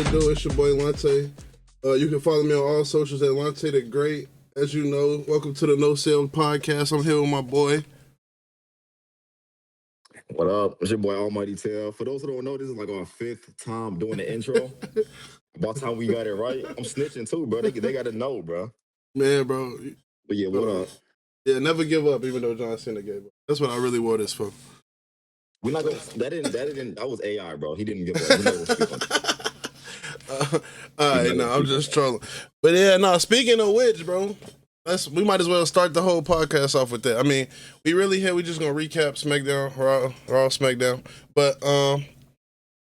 it do? It's your boy Lontae. You can follow me on all socials at Lontae the Great. As you know, welcome to the No Sales Podcast. I'm here with my boy. What up? It's your boy Almighty Tev. For those who don't know, this is like our 5th time doing the intro. About time we got it right. I'm snitching too, bro. They got to know, bro. Man, bro. But yeah, what up? Yeah, never give up, even though John Cena gave up. That's what I really wore this for. We're not gonna. That was AI, bro. He didn't give up. We're not gonna speak on that. All right, no, I'm just trolling. But yeah, no, speaking of which, bro, we might as well start the whole podcast off with that. I mean, we just gonna recap SmackDown, Raw, SmackDown. But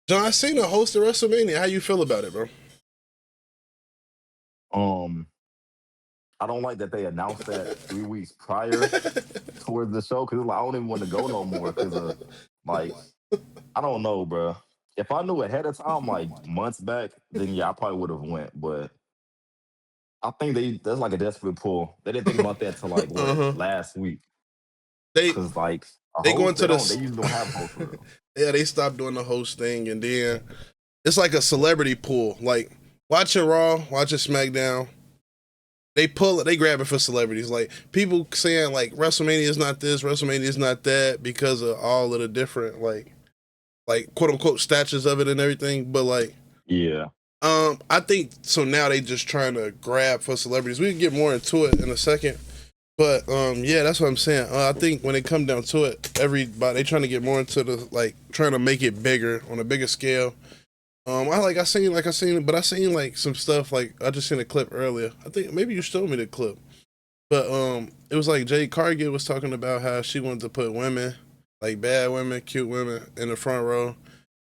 John Cena hosted WrestleMania. How you feel about it, bro? I don't like that they announced that 3 weeks prior towards the show, because I don't even want to go no more, because like, I don't know, bro. If I knew ahead of time, like months back, then yeah, I probably would have went. But I think that's like a desperate pull. They didn't think about that till like last week. Because like they usually don't have hosts for real. Yeah, they stopped doing the host thing, and then it's like a celebrity pool. Like watching Raw, watching SmackDown, they grab it for celebrities. Like people saying like WrestleMania is not this, WrestleMania is not that, because of all of the different like quote unquote statures of it and everything. But like, yeah. I think so now they just trying to grab for celebrities. We can get more into it in a second. But yeah, that's what I'm saying. I think when it comes down to it, they trying to get more into the like trying to make it bigger on a bigger scale. I seen like some stuff, like I just seen a clip earlier. I think maybe you showed me the clip. But it was like Jade Cargill was talking about how she wanted to put women, like bad women, cute women, in the front row,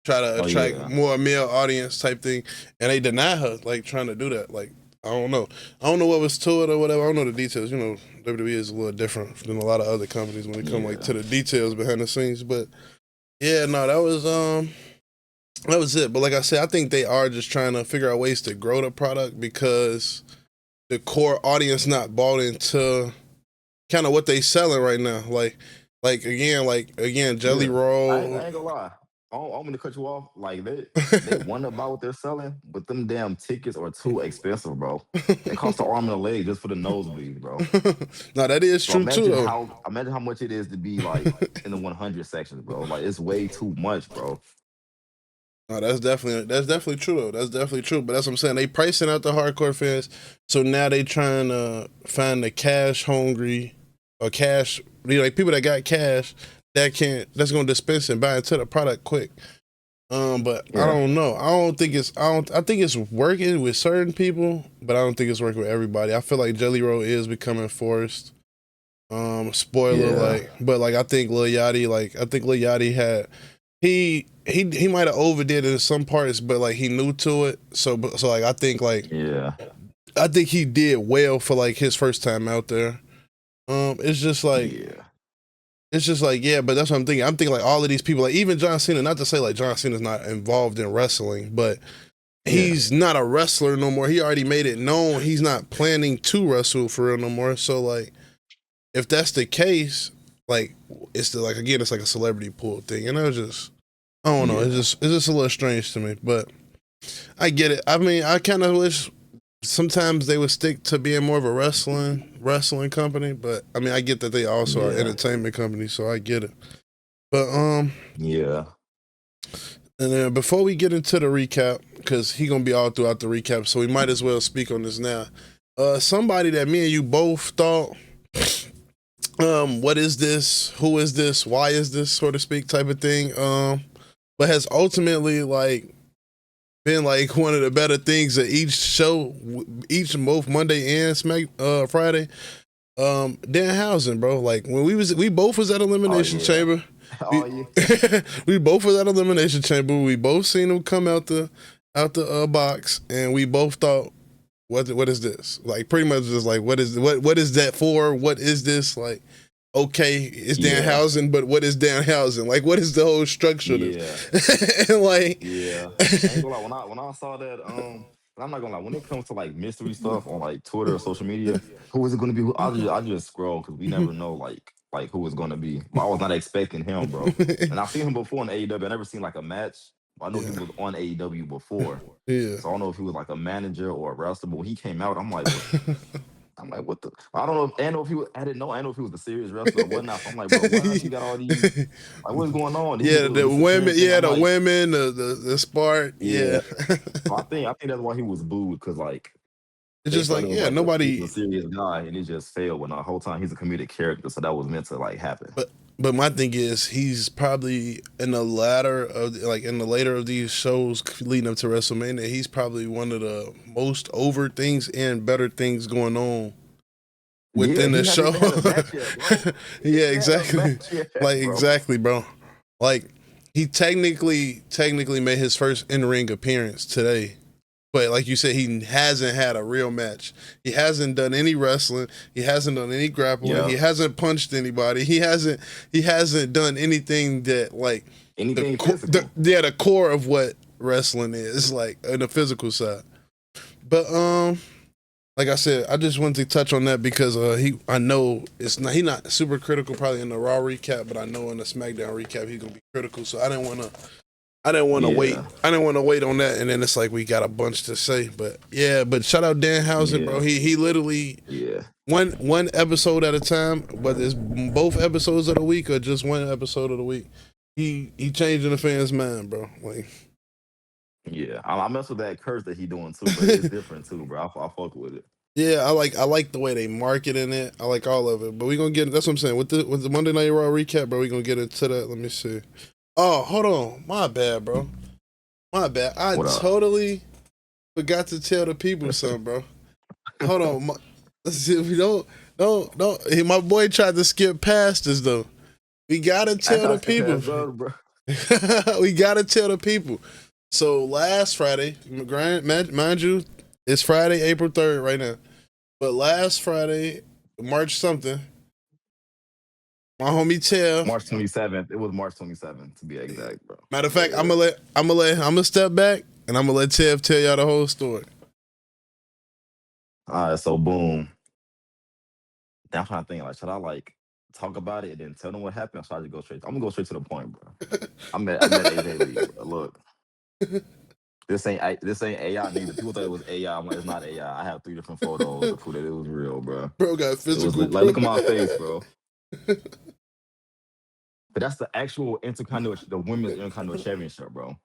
try to attract more male audience type thing, and they deny her like trying to do that. Like I don't know what was to it or whatever. I don't know the details. You know, WWE is a little different than a lot of other companies when it comes like to the details behind the scenes. But yeah, no, that was it. But like I said, I think they are just trying to figure out ways to grow the product, because the core audience not bought into kind of what they selling right now. Like again, Jelly Roll. I ain't gonna lie. I'm gonna cut you off. Like they wonder about what they're selling, but them damn tickets are too expensive, bro. It costs an arm and a leg just for the nosebleeds, bro. No, that is true too. Imagine how much it is to be like in the 100 sections, bro. Like it's way too much, bro. No, that's definitely true though. That's definitely true. But that's what I'm saying. They pricing out the hardcore fans, so now they trying to find the cash hungry or cash, like people that got cash that's gonna dispense and buy into the product quick. But yeah. I don't know. I think it's working with certain people, but I don't think it's working with everybody. I feel like Jelly Roll is becoming forced. Spoiler, but like I think Lil Yachty had he might have overdid it in some parts, but like he knew to it. So like I think he did well for like his first time out there. It's just like but that's what I'm thinking. I'm thinking like all of these people, like even John Cena. Not to say like John Cena's not involved in wrestling, but he's not a wrestler no more. He already made it known he's not planning to wrestle for real no more. So like, if that's the case, like it's like a celebrity pool thing, and I don't know. It's just a little strange to me, but I get it. I mean, I kind of wish sometimes they would stick to being more of a wrestling company, but I mean, I get that they also are an entertainment company, so I get it. But yeah. And then before we get into the recap, because he gonna be all throughout the recap, so we might as well speak on this now. Somebody that me and you both thought, what is this? Who is this? Why is this? So to speak, type of thing. But has ultimately like been like one of the better things at each show, both Monday and Friday. Danhausen, bro. Like when we both was at Elimination Chamber. We both was at Elimination Chamber. We both seen him come out the box, and we both thought, what is this? Like pretty much just like what is that for? What is this? Like, okay, it's Danhausen, but what is Danhausen? Like, what is the whole structure of this? And like, I ain't gonna lie, when I saw that, I'm not gonna lie, when it comes to like mystery stuff on like Twitter or social media, who is it gonna be? I just scroll, because we never know like who it's gonna be. But I was not expecting him, bro. And I've seen him before in AEW. I never seen like a match, I know he was on AEW before. Yeah. So I don't know if he was like a manager or a wrestler, but when he came out, I'm like, what the? I don't know. I didn't know if he was. I didn't know. I didn't know if he was a serious wrestler or whatnot. So I'm like, bro, why he got all these? Like, what's going on? He Yeah, the women. Yeah, the like, women. The spark. Yeah. So I think that's why he was booed, because like it's just like, yeah, nobody. He's a serious guy, and it just failed. When the whole time he's a comedic character, so that was meant to like happen. But my thing is, he's probably in the latter of in the later of these shows leading up to WrestleMania, he's probably one of the most over things and better things going on within the show. Yeah, exactly. Exactly, bro. Like, he technically made his first in-ring appearance today. But like you said, he hasn't had a real match. He hasn't done any wrestling. He hasn't done any grappling. Yep. He hasn't punched anybody. He hasn't done anything that like anything the core of what wrestling is, like on the physical side. But like I said, I just wanted to touch on that because I know he's not super critical probably in the Raw recap, but I know in the SmackDown recap he's gonna be critical. So I didn't want to wait. I didn't want to wait on that, and then it's like we got a bunch to say. But yeah, shout out Danhausen, bro. He literally one episode at a time, whether it's both episodes of the week or just one episode of the week. He changing the fans' mind, bro. Like, yeah, I mess with that curse that he doing too, but it's different too, bro. I fuck with it. Yeah, I like the way they marketing it. I like all of it. But we gonna get. That's what I'm saying. With the Monday Night Raw recap, bro, we gonna get into that. Let me see. Oh, hold on. My bad, bro. My bad. I totally forgot to tell the people something, bro. Hold on. Let's see if we don't. My boy tried to skip past us, though. We gotta tell the people. We gotta tell the people. So last Friday, mind you, it's Friday, April 3rd right now. But last Friday, March something, my homie Tev. March 27th. It was March 27th to be exact, bro. Matter of fact, I'm gonna step back and I'm gonna let Tev tell y'all the whole story. All right, so boom. Now I'm trying to think, like, should I like talk about it and then tell them what happened? Or should I just go straight? I'm gonna go straight to the point, bro. I met AJ Lee, bro. Look. This ain't AI neither. People thought it was AI. I'm like, it's not AI. I have 3 different photos to prove that it was real, bro. Bro got physical. Like, look at my face, bro. But that's the actual the women's Intercontinental Championship, bro.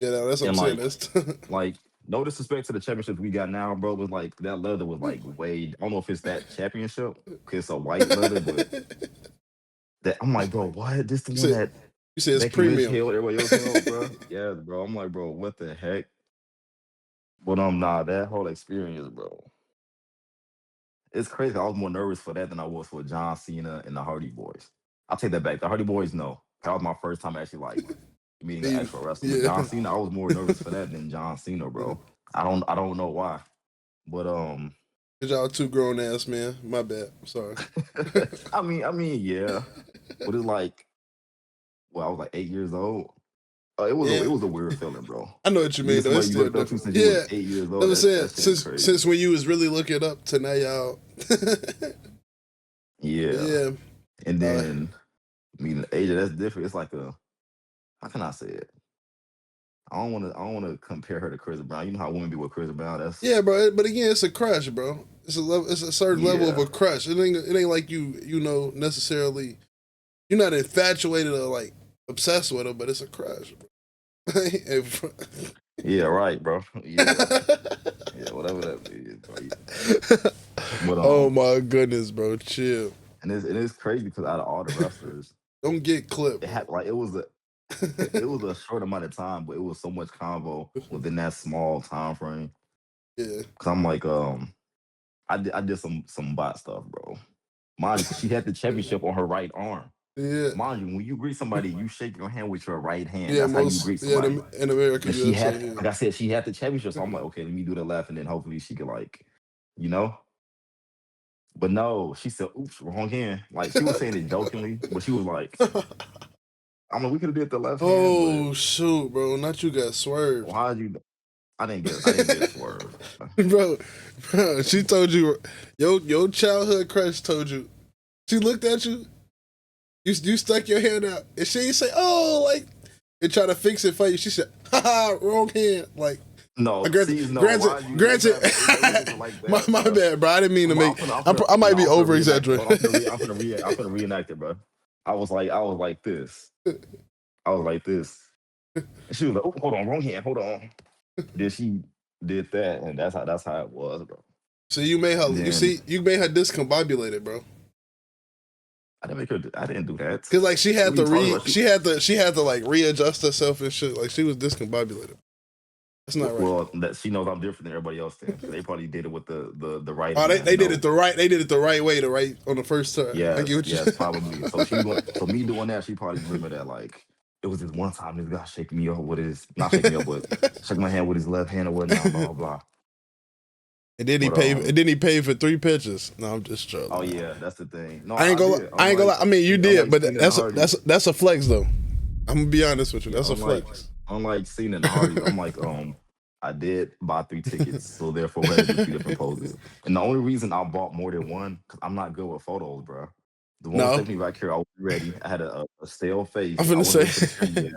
Yeah, that's what I'm saying. Like, no disrespect to the championships we got now, bro. Was like that leather was like way. I don't know if it's that championship because it's a white leather, but that I'm like, bro, what? This the one that you said it's premium. Everybody else held, bro. Yeah, bro. I'm like, bro, what the heck? But that whole experience, bro. It's crazy. I was more nervous for that than I was for John Cena and the Hardy Boys. I'll take that back. The Hardy Boys, no. That was my first time actually like meeting an actual wrestler. Yeah. John Cena, I was more nervous for that than John Cena, bro. I don't know why. But cause y'all 2 grown ass man. My bad. I'm sorry. I mean, yeah. But it's like, well, I was like 8 years old. It was a weird feeling, bro. I know what you mean. Though. You looked up to since you was 8 years old. I'm saying since when you was really looking up to now y'all. Yeah. And then meeting AJ, that's different. It's like how can I say it? I don't want to compare her to Chris Brown. You know how women be with Chris Brown. That's bro. But again, it's a crush, bro. It's a certain level of a crush. It ain't like you know necessarily. You're not infatuated or like obsessed with her, but it's a crush, bro. Yeah, right, bro. Yeah, whatever that is. Bro. But, oh my goodness, bro, chill. And it's crazy because out of all the wrestlers, don't get clipped. It was a short amount of time, but it was so much convo within that small time frame. Yeah, because I'm like, I did some bot stuff, bro. Mind you, she had the championship on her right arm. Yeah. Mind you, when you greet somebody, you shake your hand with your right hand. That's how you greet somebody. In America, she had, like I said, she had the championship. So I'm like, okay, let me do the left, and then hopefully she could like, you know. But no, she said, "Oops, wrong hand." Like she was saying it jokingly, but she was like, "I'm like, we could have did the left hand." Oh shoot, bro! Not you got swerved. Why did you? I didn't get swerved, bro. She told you your childhood crush told you. She looked at you. You stuck your hand out, and she ain't say, "Oh, like." and try to fix it for you. She said, "Ha, wrong hand." Like, No, granted, like my that, bad, bro. I didn't mean to make. I might be over exaggerating. I'm gonna reenact it, bro. I was like this. I was like this. And she was like, "Oh, hold on, wrong hand, hold on." Then she did that, and that's how it was, bro. So you made her. You made her discombobulated, bro. I didn't make her. I didn't do that. Cause like she had to like readjust herself and shit. Like she was discombobulated. That's not right. Well, she knows I'm different than everybody else. Then they probably did it with the right. Oh, they did it the right. They did it the right way, on the first time. Yeah, yes, probably. So me doing that, she probably remember that like it was this one time this guy shaking me up with his not shaking me up, but shaking my hand with his left hand or whatnot, blah blah blah. And then he paid. And then he paid for 3 pictures. No, I'm just trolling. Oh yeah, that's the thing. No, I ain't gonna lie. I mean, you did, but that's a flex though. I'm gonna be honest with you. That's a flex. Unlike seeing an Hardy, I'm like, I did buy 3 tickets, so therefore we had to do 3 different poses. And the only reason I bought more than one, because I'm not good with photos, bro. The one that took me back here, I was ready. I had a stale face. I'm gonna say,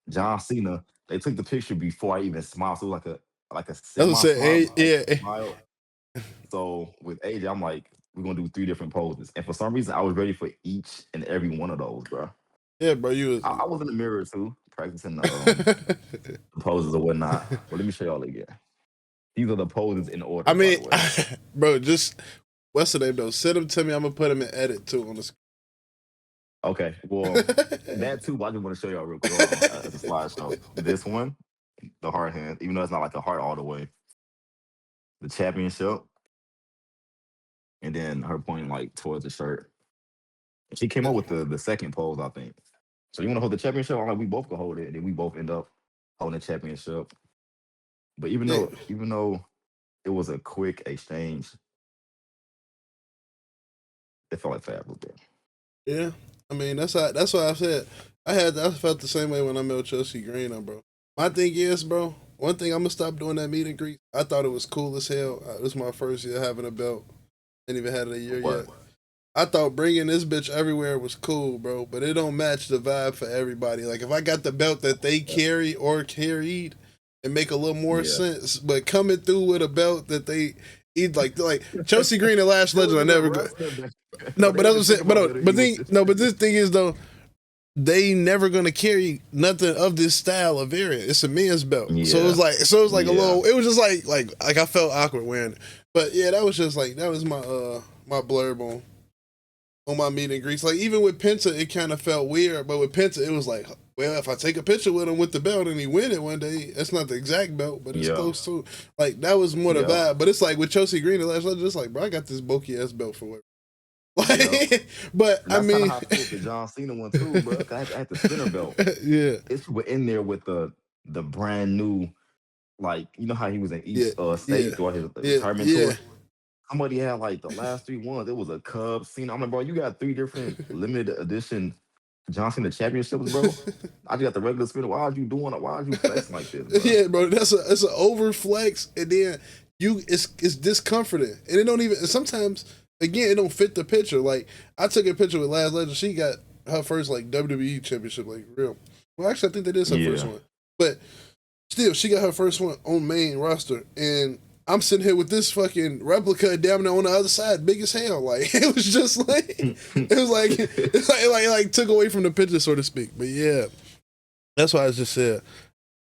John Cena. They took the picture before I even smiled, so it was like a smile. So with AJ, I'm like, we're gonna do 3 different poses, and for some reason, I was ready for each and every one of those, bro. Yeah, bro, I was in the mirror too, practicing the poses or whatnot. Well, let me show y'all again. These are the poses in order. I mean, bro, just what's the name though? Send them to me. I'm gonna put them in edit too on the screen. Okay, well, that too. I just want to show y'all real quick the slideshow. This one, the hard hand, even though it's not like a heart all the way. The championship, and then her pointing like towards the shirt. She came up with the second pose, I think. So you want to hold the championship? I'm like, we both can hold it, and then we both end up holding the championship. But even though it was a quick exchange, it felt like fab was there. Yeah, I mean that's why I said I felt the same way when I met Chelsea Green, bro. My thing is, bro, one thing I'm gonna stop doing that meet and greet. I thought it was cool as hell. This was my first year having a belt. Didn't even had it a year yet. I thought bringing this bitch everywhere was cool, bro, but it don't match the vibe for everybody. Like, if I got the belt that they carry or carried, it make a little more sense. But coming through with a belt that they eat, like Chelsea Green and Lash Legend, I never go. No, but that's what I'm saying. But this thing is though, they never gonna carry nothing of this style of variant. It's a men's belt, so it was like a little. It was just like I felt awkward wearing it. But yeah, that was just like that was my my blurb on my meet and greets. Like even with Penta, it kind of felt weird, but with Penta, it was like, well, if I take a picture with him with the belt and he win it one day, that's not the exact belt, but it's close to. Like that was more the vibe. But it's like with Chelsea Green and Lash Legend, just like, bro, I got this bulky ass belt for what. Like, but and I mean, how I feel with the John Cena one too, bro. I had the spinner belt. Yeah, it's in there with the brand new, like you know how he was in each state throughout his retirement tour. Somebody had like the last 3 ones. It was a Cubs Cena. I'm like, bro, you got 3 different limited edition John Cena championships, bro. I just got the regular spinner. Why are you doing it? Why are you flexing like this, bro? Yeah, bro, it's an over flex, and then it's discomforting, and it don't even sometimes. Again, it don't fit the picture. Like I took a picture with Lash Legend. She got her first like WWE championship, like real. Well, actually, I think that is her first one. But still, she got her first one on main roster, and I'm sitting here with this fucking replica down there on the other side, big as hell. Like it was just like it took away from the picture, so to speak. But yeah, that's why I just said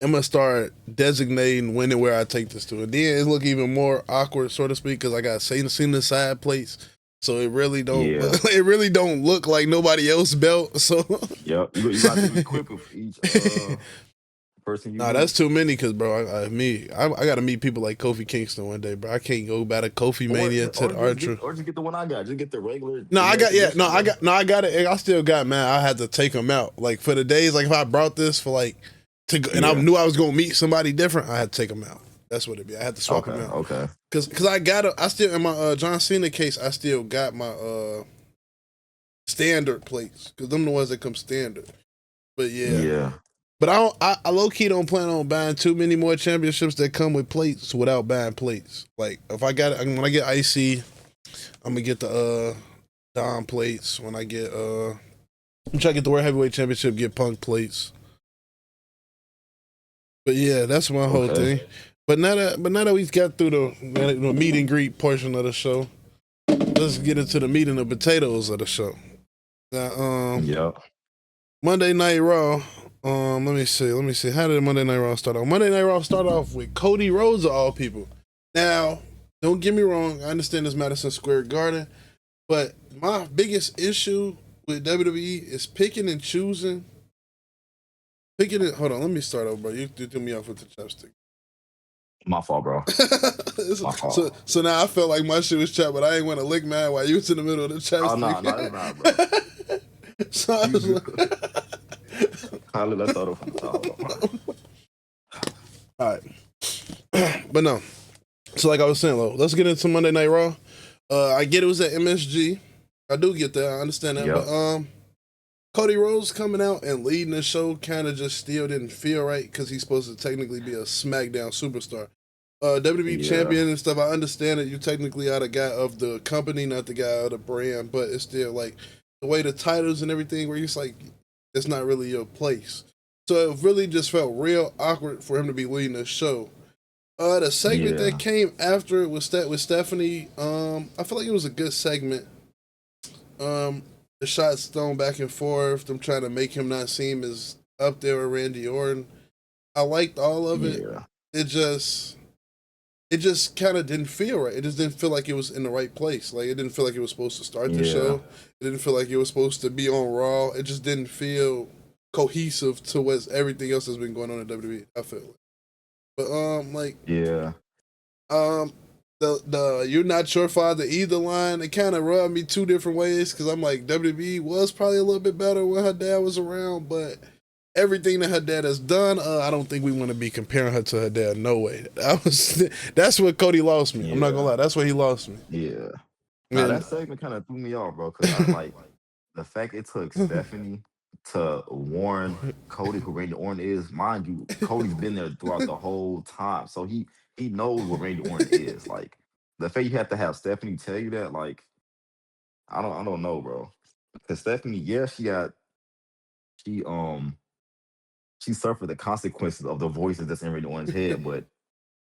I'm gonna start designating when and where I take this to, and then it look even more awkward, so to speak, because I got seen the side plates, so it really don't look like nobody else belt. So you got to be quicker for each person. That's too many, because bro, I got to meet people like Kofi Kingston one day, bro. I can't go back to Kofi Mania to the Archer. Or just get the one I got. Just get the regular. I got it. I still got, man. I had to take them out, like for the days, like if I brought this for like. I knew I was gonna meet somebody different. I had to take them out. That's what it be. I had to swap them out. Okay. Because I still in my John Cena case. I still got my standard plates, because them the ones that come standard. But yeah. But I low key don't plan on buying too many more championships that come with plates without buying plates. Like if I got it, when I get IC, I'm gonna get the Dom plates. When I get I'm trying to get the World Heavyweight Championship, get Punk plates. But yeah, that's my whole thing. But now that we've got through the meet and greet portion of the show, let's get into the meat and the potatoes of the show. Now, Monday Night Raw. Let me see. How did Monday Night Raw start off? Monday Night Raw started off with Cody Rhodes of all people. Now, don't get me wrong. I understand it's Madison Square Garden, but my biggest issue with WWE is picking and choosing. Hold on, let me start over, bro. You threw me off with the chopstick. My fault, bro. My fault. So now I felt like my shit was chopped, but I ain't want to lick mad while you was in the middle of the chopstick. Oh, no, it's not, bro. So I was like... Let's start off from the top. All right. But no. So like I was saying, let's get into Monday Night Raw. I get it was at MSG. I do get that. I understand that. Yep. But Cody Rhodes coming out and leading the show kind of just still didn't feel right because he's supposed to technically be a SmackDown superstar. WWE champion and stuff, I understand that you technically are the guy of the company, not the guy of the brand, but it's still like the way the titles and everything where he's like, it's not really your place. So it really just felt real awkward for him to be leading the show. The segment that came after it was with Stephanie. I feel like it was a good segment. The shots thrown back and forth, them trying to make him not seem as up there with Randy Orton. I liked all of it. It just kind of didn't feel right. It just didn't feel like it was in the right place. Like it didn't feel like it was supposed to start the show. It didn't feel like it was supposed to be on Raw. It just didn't feel cohesive to what everything else has been going on in WWE. I feel like. But the "you're not your father either" line, it kind of rubbed me two different ways because I'm like, WWE was probably a little bit better when her dad was around, but everything that her dad has done, I don't think we want to be comparing her to her dad. No way. That's what Cody lost me. I'm not gonna lie, that's where he lost me. Yeah. Now that segment kind of threw me off, bro, because I like the fact it took Stephanie to warn Cody who Randy Orton is. Mind you, Cody's been there throughout the whole time, so he knows what Randy Orton is. Like the fact you have to have Stephanie tell you that, like, I don't know, bro. Because Stephanie, she suffered the consequences of the voices that's in Randy Orton's head, but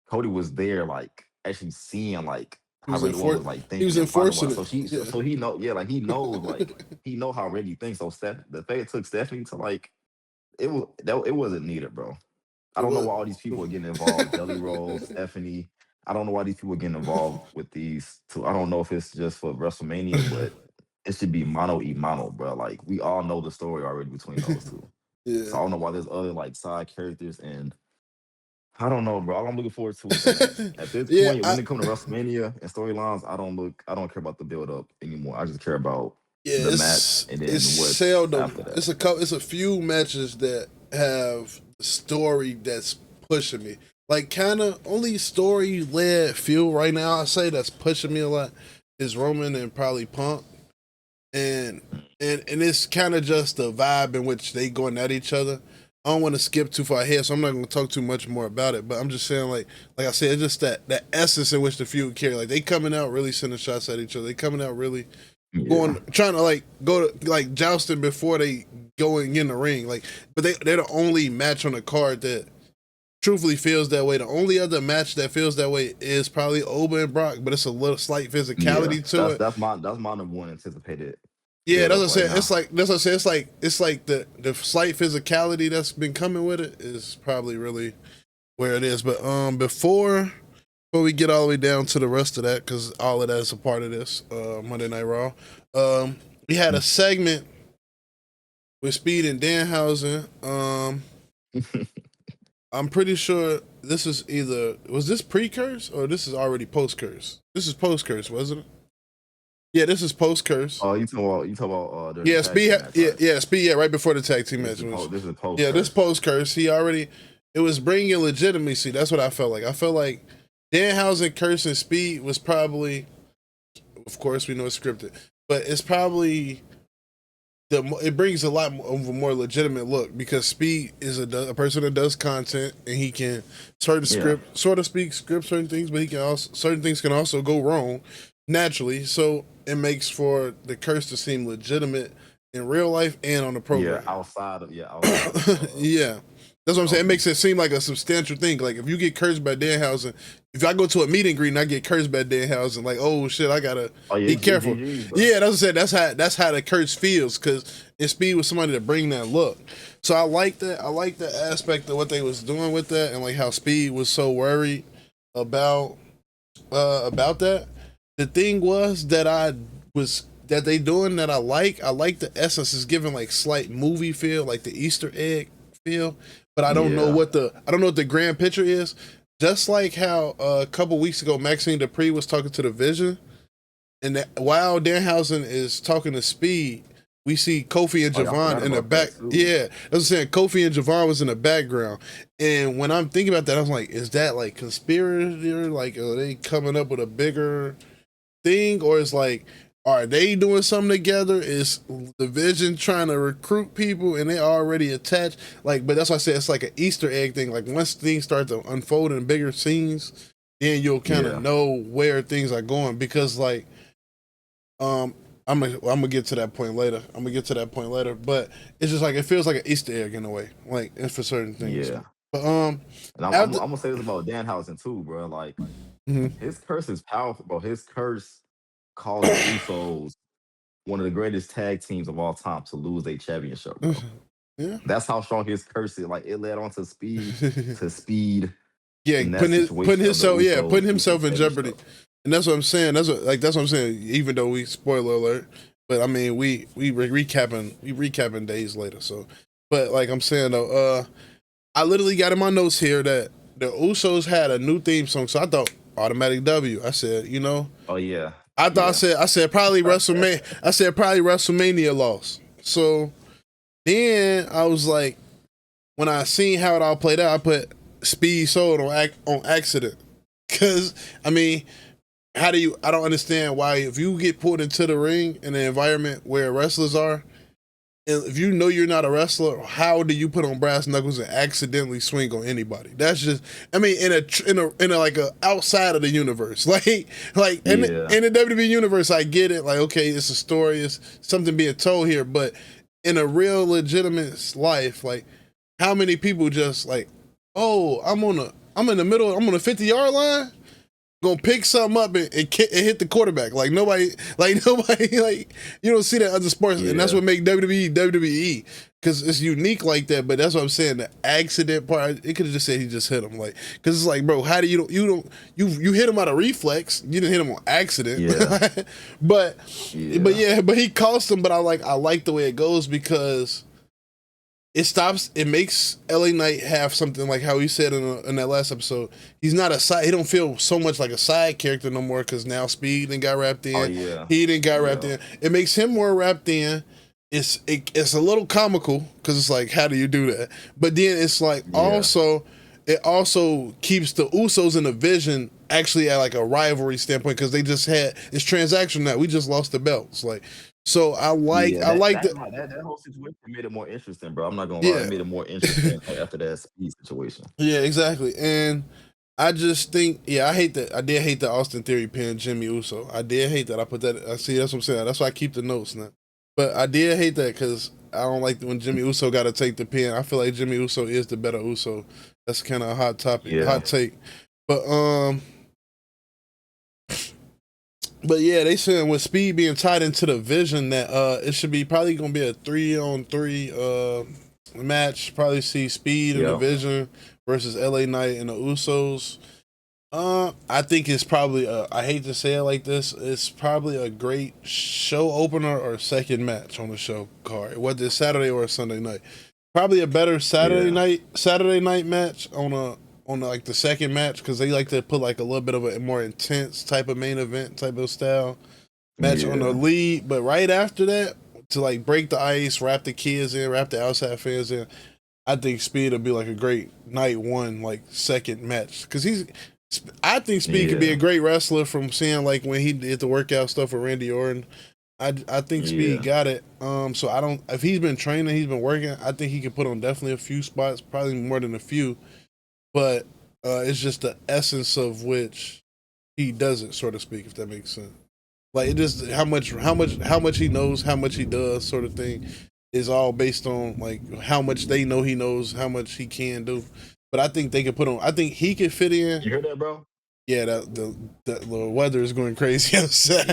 Cody was there, like actually seeing like how Randy Orton was like thinking. He was enforcing it. So he knows like he know how Randy thinks. So the fact it took Stephanie to like it wasn't needed, bro. I don't know why all these people are getting involved. Deli Roll, Stephanie. I don't know why these people are getting involved with these two. I don't know if it's just for WrestleMania, but it should be mano y mano, bro. Like we all know the story already between those two. So I don't know why there's other like side characters, and I don't know, bro. All I'm looking forward to is at this point when it comes to WrestleMania and storylines, I don't care about the build up anymore. I just care about the match and then what's seldom. After that. It's a few matches that have a story that's pushing me. Like kind of only story led feel right now I say that's pushing me a lot is Roman and probably Punk. And it's kind of just the vibe in which they going at each other. I don't want to skip too far ahead, so I'm not going to talk too much more about it. But I'm just saying, like I said, it's just that essence in which the feud carry. Like they coming out really sending shots at each other. They coming out really trying to like go to like jousting before they going in the ring. Like, but they're the only match on the card that truthfully feels that way. The only other match that feels that way is probably Oba and Brock, but it's a little slight physicality to it. That's my number one anticipated. Yeah, that's what I'm saying. It's like that's what I'm saying. It's like the slight physicality that's been coming with it is probably really where it is. But before we get all the way down to the rest of that, because all of that is a part of this Monday Night Raw. We had a segment with Speed and Danhausen. I'm pretty sure this is was this pre-curse or this is already post-curse? This is post-curse, wasn't it? Yeah, this is post-curse. Oh, you talking about Speed, right before the tag team match. This is post-curse. Yeah, this post-curse. It was bringing legitimacy. That's what I felt like. I felt like Danhausen cursing Speed was probably, of course we know it's scripted, but it's probably it brings a lot of a more legitimate look because Speed is a person that does content and he can sort of speak certain things, but he can also certain things can also go wrong naturally. So it makes for the curse to seem legitimate in real life and on the program. Outside of yeah. That's what I'm saying. It makes it seem like a substantial thing. Like if you get cursed by Danhausen, if I go to a meet and greet and I get cursed by Danhausen, like, oh shit, I gotta be careful. Yeah, that's what I'm saying. That's how the curse feels, because it's Speed with somebody to bring that look. So I like that. I like the aspect of what they was doing with that, and like how Speed was so worried about that. The thing was that they doing that I like the essence is giving like slight movie feel, like the Easter egg feel, but I don't know what the grand picture is. Just like how a couple weeks ago Maxine Dupree was talking to the Vision, and that while Danhausen is talking to Speed, we see Kofi and Javon in the back. Yeah, that's what I'm saying. Kofi and Javon was in the background, and when I'm thinking about that, I was like, is that like conspiracy? Like, are they coming up with a bigger thing, or is like, are they doing something together? Is the Vision trying to recruit people and they already attached? Like, but that's why I said it's like an Easter egg thing. Like once things start to unfold in bigger scenes, then you'll kind of know where things are going. Because like, I'm gonna get to that point later. But it's just like it feels like an Easter egg in a way, like and for certain things. Yeah. But and I'm gonna say this about Danhausen too, bro. Like his curse is powerful, bro. His curse calls the Usos one of the greatest tag teams of all time to lose a championship, bro. Yeah, that's how strong his curse is. Like it led on to Speed. Yeah, putting himself in jeopardy. And that's what I'm saying. That's what I'm saying. Even though we spoiler alert, but I mean we recapping days later. So, but like I'm saying though, I literally got in my notes here that the Usos had a new theme song. So I thought automatic W. I said, you know. Oh yeah. I thought I said probably WrestleMania. I said probably WrestleMania loss. So then I was like, when I seen how it all played out, I put Speed sold on accident. Cause I mean, I don't understand why if you get pulled into the ring in an environment where wrestlers are, and if you know you're not a wrestler, how do you put on brass knuckles and accidentally swing on anybody? That's just, I mean, in a like a outside of the universe, like in the WWE universe, I get it. Like, okay, it's a story, it's something being told here, but in a real legitimate life, like how many people just like, oh, I'm in the middle, I'm on the 50-yard line, gonna pick something up and hit the quarterback. Like nobody, like you don't see that other sports, and that's what make WWE, because it's unique like that. But that's what I'm saying. The accident part, it could have just said he just hit him, like, because it's like, bro, how do you hit him out of reflex? You didn't hit him on accident. Yeah. but he cost him. But I like the way it goes, because it makes LA Knight have something like how he said in that last episode. He's not a side. He don't feel so much like a side character no more, because now Speed done got wrapped in. Oh, yeah. He didn't got wrapped in. It makes him more wrapped in. It's a little comical, because it's like, how do you do that? But then it's like it also keeps the Usos in the Vision actually at like a rivalry standpoint, because they just had it's transactional now. We just lost the belts, like. So that whole situation made it more interesting, bro. I'm not gonna lie, it made it more interesting after that Speed situation. Yeah, exactly. And I just think, I did hate that Austin Theory pinned Jimmy Uso. I did hate that. I put that. I see. That's what I'm saying. That's why I keep the notes now. But I did hate that, because I don't like when Jimmy Uso got to take the pin. I feel like Jimmy Uso is the better Uso. That's kind of a hot topic, hot take. But yeah, they saying with Speed being tied into the Vision that it should be probably gonna be a 3-on-3 match. Probably see Speed in the Vision versus LA Knight and the Usos. I think it's probably I hate to say it like this, it's probably a great show opener or second match on the show card, whether it's Saturday or Sunday night. Probably a better Saturday night match on like the second match, because they like to put like a little bit of a more intense type of main event type of style match on the lead. But right after that, to like break the ice, wrap the kids in, wrap the outside fans in, I think Speed will be like a great night one, like second match. Because I think Speed could be a great wrestler from seeing like when he did the workout stuff with Randy Orton. I think Speed got it. So if he's been training, he's been working, I think he could put on definitely a few spots, probably more than a few. But it's just the essence of which he does it, so to speak, if that makes sense. Like it just how much he knows, how much he does, sort of thing. is all based on like how much they know he knows, how much he can do. But I think they could put on. I think he could fit in. You heard that, bro? Yeah, the weather is going crazy outside.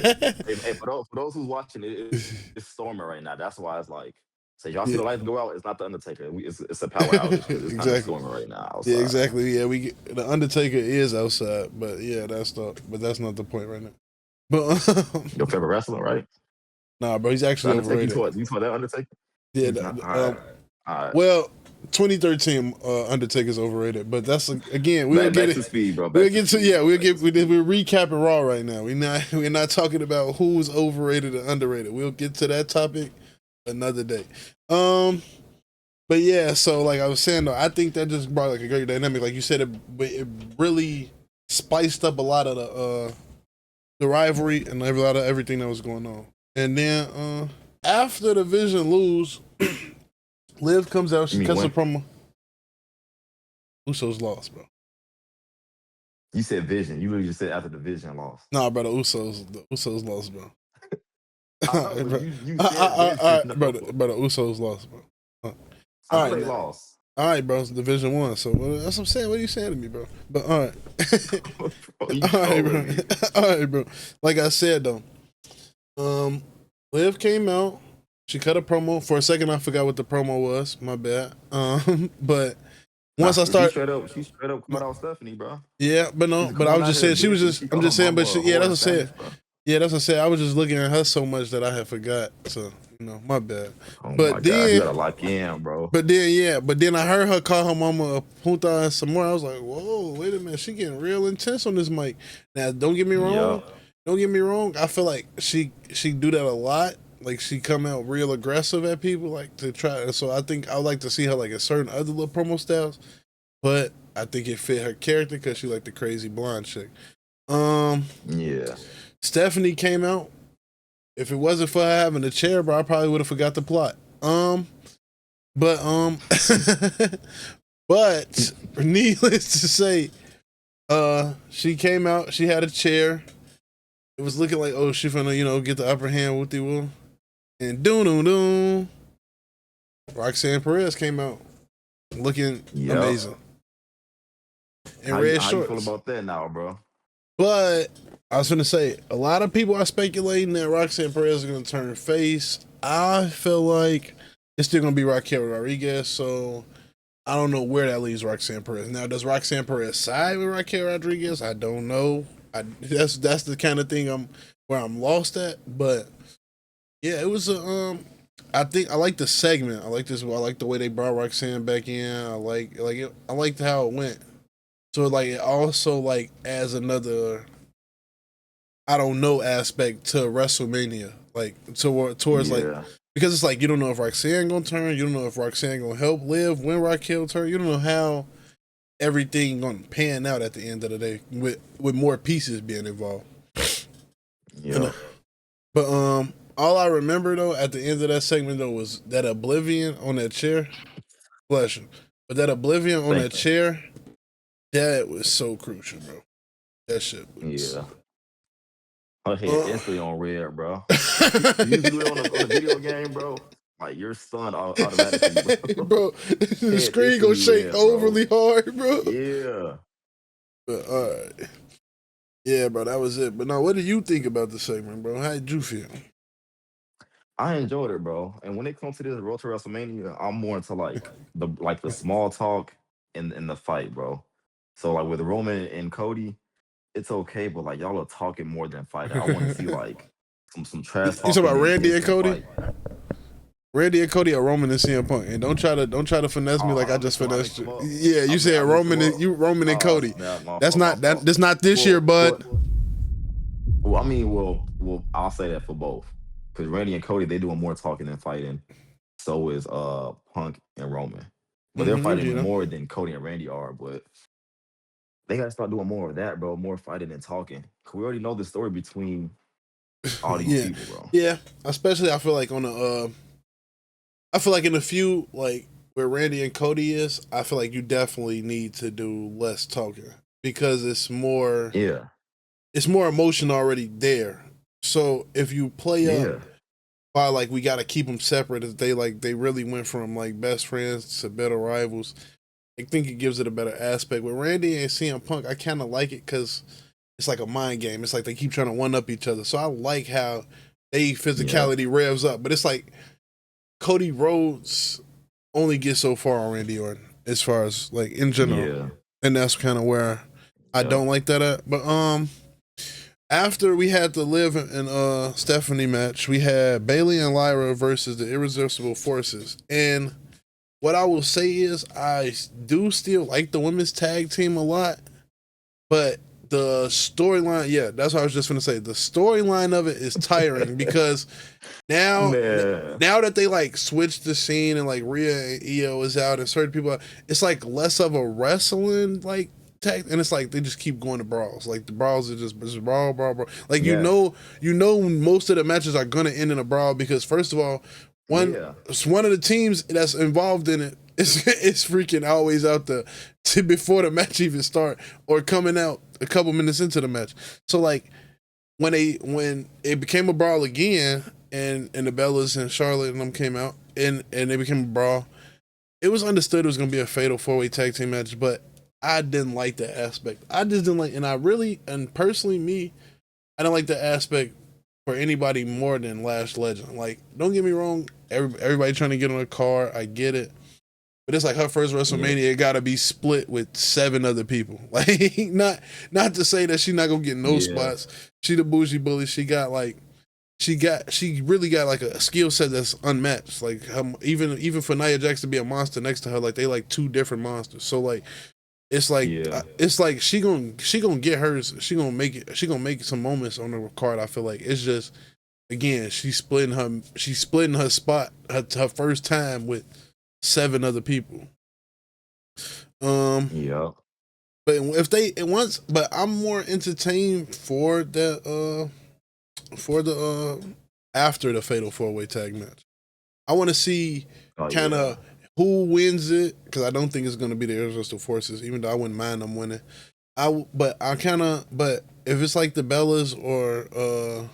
Hey, for those who's watching it's storming right now. That's why it's like, so y'all see Yeah, the lights go out. It's not the Undertaker. It's a power outage because it's kind of exactly. storming right now Yeah, outside. exactly. Yeah, the Undertaker is outside, but yeah, that's not the point right now. But Your favorite wrestler, right? nah, bro, he's The actually Undertaker. overrated. You taught that Undertaker? Yeah, He's not. All right. All right. well, 2013 Undertaker's overrated, but that's again Back to speed, bro. we'll get to yeah we're recapping Raw right now. We're not talking about who's overrated or underrated. We'll get to that topic another day. But yeah, so like I was saying though, I think that just brought like a great dynamic. Like you said, it really spiced up a lot of the rivalry and a lot of everything that was going on. And then after the Vision lose. Liv comes out, she cuts a promo. Usos lost, bro. You said Vision. You literally just said after the Vision lost. Nah, bro, the Usos lost, bro. I know, you said bro, the Usos lost, bro. All right, they lost. All right, bro. Division 1. So that's what I'm saying. What are you saying to me, bro? But all right, bro, all right, bro. All right, bro. Like I said though, Liv came out. She cut a promo. For a second, I forgot what the promo was. My bad. But once I started, she straight up cut out Stephanie, bro. Yeah, but no, but I was just saying she was just. I'm just saying, but yeah, that's what I said. Yeah, that's what I said. I was just looking at her so much that I had forgot. So my bad. Oh but my then God, you gotta lock in, bro. But then I heard her call her mama a punta and some more. I was like, whoa, wait a minute, she getting real intense on this mic. Now, don't get me wrong. Yep. Don't get me wrong. I feel like she do that a lot. Like she come out real aggressive at people, like to try. So I think I would like to see her like in certain other little promo styles, but I think it fit her character because she like the crazy blonde chick. Yeah. Stephanie came out. If it wasn't for her having a chair, bro, I probably would have forgot the plot. But but needless to say, she came out. She had a chair. It was looking like, oh, she finna, get the upper hand with the will. And doom. Roxanne Perez came out looking amazing. In red shorts. How you feel about that now, bro? But I was gonna say, a lot of people are speculating that Roxanne Perez is gonna turn face. I feel like it's still gonna be Raquel Rodriguez, so I don't know where that leaves Roxanne Perez. Now, does Roxanne Perez side with Raquel Rodriguez? I don't know. That's the kind of thing I'm lost at. But yeah, it was I think I like the segment. I like this. I like the way they brought Roxanne back in. I liked how it went. So like it also like adds another I don't know aspect to WrestleMania. Like towards like because it's like you don't know if Roxanne gonna turn, you don't know if Roxanne gonna help Liv when Raquel turn. You don't know how everything gonna pan out at the end of the day with more pieces being involved. Yeah. But all I remember though at the end of that segment though was that Oblivion on that chair. Bless you. But that Oblivion on that chair, that was so crucial, bro. That shit was her head instantly on red, bro. You do it on a video game, bro. Like your son automatically, bro. The screen gonna shake overly hard, bro. Yeah. But all right. Yeah, bro, that was it. But now, what do you think about the segment, bro? How did you feel? I enjoyed it, bro. And when it comes to this Road to WrestleMania, I'm more into like the small talk and the fight, bro. So like with Roman and Cody, it's okay, but like y'all are talking more than fighting. I want to see like some trash talking. You talking about Randy and Cody? Randy and Cody are Roman and CM Punk, and don't try to finesse me like I just finessed you. Yeah, you said Roman and Cody. That's not this year, bud. Well, I mean, I'll say that for both because Randy and Cody they doing more talking than fighting. So is Punk and Roman, but they're fighting more than Cody and Randy are. But they gotta start doing more of that, bro. More fighting and talking. Cause we already know the story between all these people, bro. Yeah, especially I feel like I feel like in a few like where Randy and Cody is, I feel like you definitely need to do less talking because it's more it's more emotion already there. So if you play up why like we got to keep them separate. Is they really went from like best friends to better rivals. I think it gives it a better aspect. With Randy and CM Punk, I kind of like it because it's like a mind game. It's like they keep trying to one up each other. So I like how they physicality revs up, but it's like Cody Rhodes only gets so far on Randy Orton as far as like in general, and that's kind of where I don't like that at. But after we had the Liv and Stephanie match, we had Bayley and Lyra versus the Irresistible Forces. And what I will say is I do still like the women's tag team a lot, but the storyline, that's what I was just going to say. The storyline of it is tiring because now that they like switched the scene and like Rhea and Io is out and certain people, it's like less of a wrestling like tag, and it's like they just keep going to brawls. Like the brawls are just brawl. Like you know most of the matches are gonna end in a brawl because first of all, one of the teams that's involved in it is freaking always out there before the match even start or coming out a couple minutes into the match. So like when it became a brawl again and the Bellas and Charlotte and them came out and they became a brawl, it was understood it was gonna be a fatal 4-way tag team match, but I didn't like that aspect. I just didn't like, and personally me, I don't like the aspect for anybody more than Lash Legend. Like, don't get me wrong, everybody trying to get on a car, I get it. But it's like her first WrestleMania, it gotta be split with 7 other people. Like, not to say that she's not gonna get no spots. She the bougie bully. She really got like a skill set that's unmatched. Like even for Nia Jax to be a monster next to her, like they like 2 different monsters. So like it's like she gonna get hers. She gonna make it. She gonna make some moments on the card. I feel like it's just again she's splitting her spot her first time with 7 other people. But but I'm more entertained for the after the fatal 4-way tag match. I want to see kind of who wins it because I don't think it's going to be the Irresistible Forces, even though I wouldn't mind them winning. But if it's like the Bellas or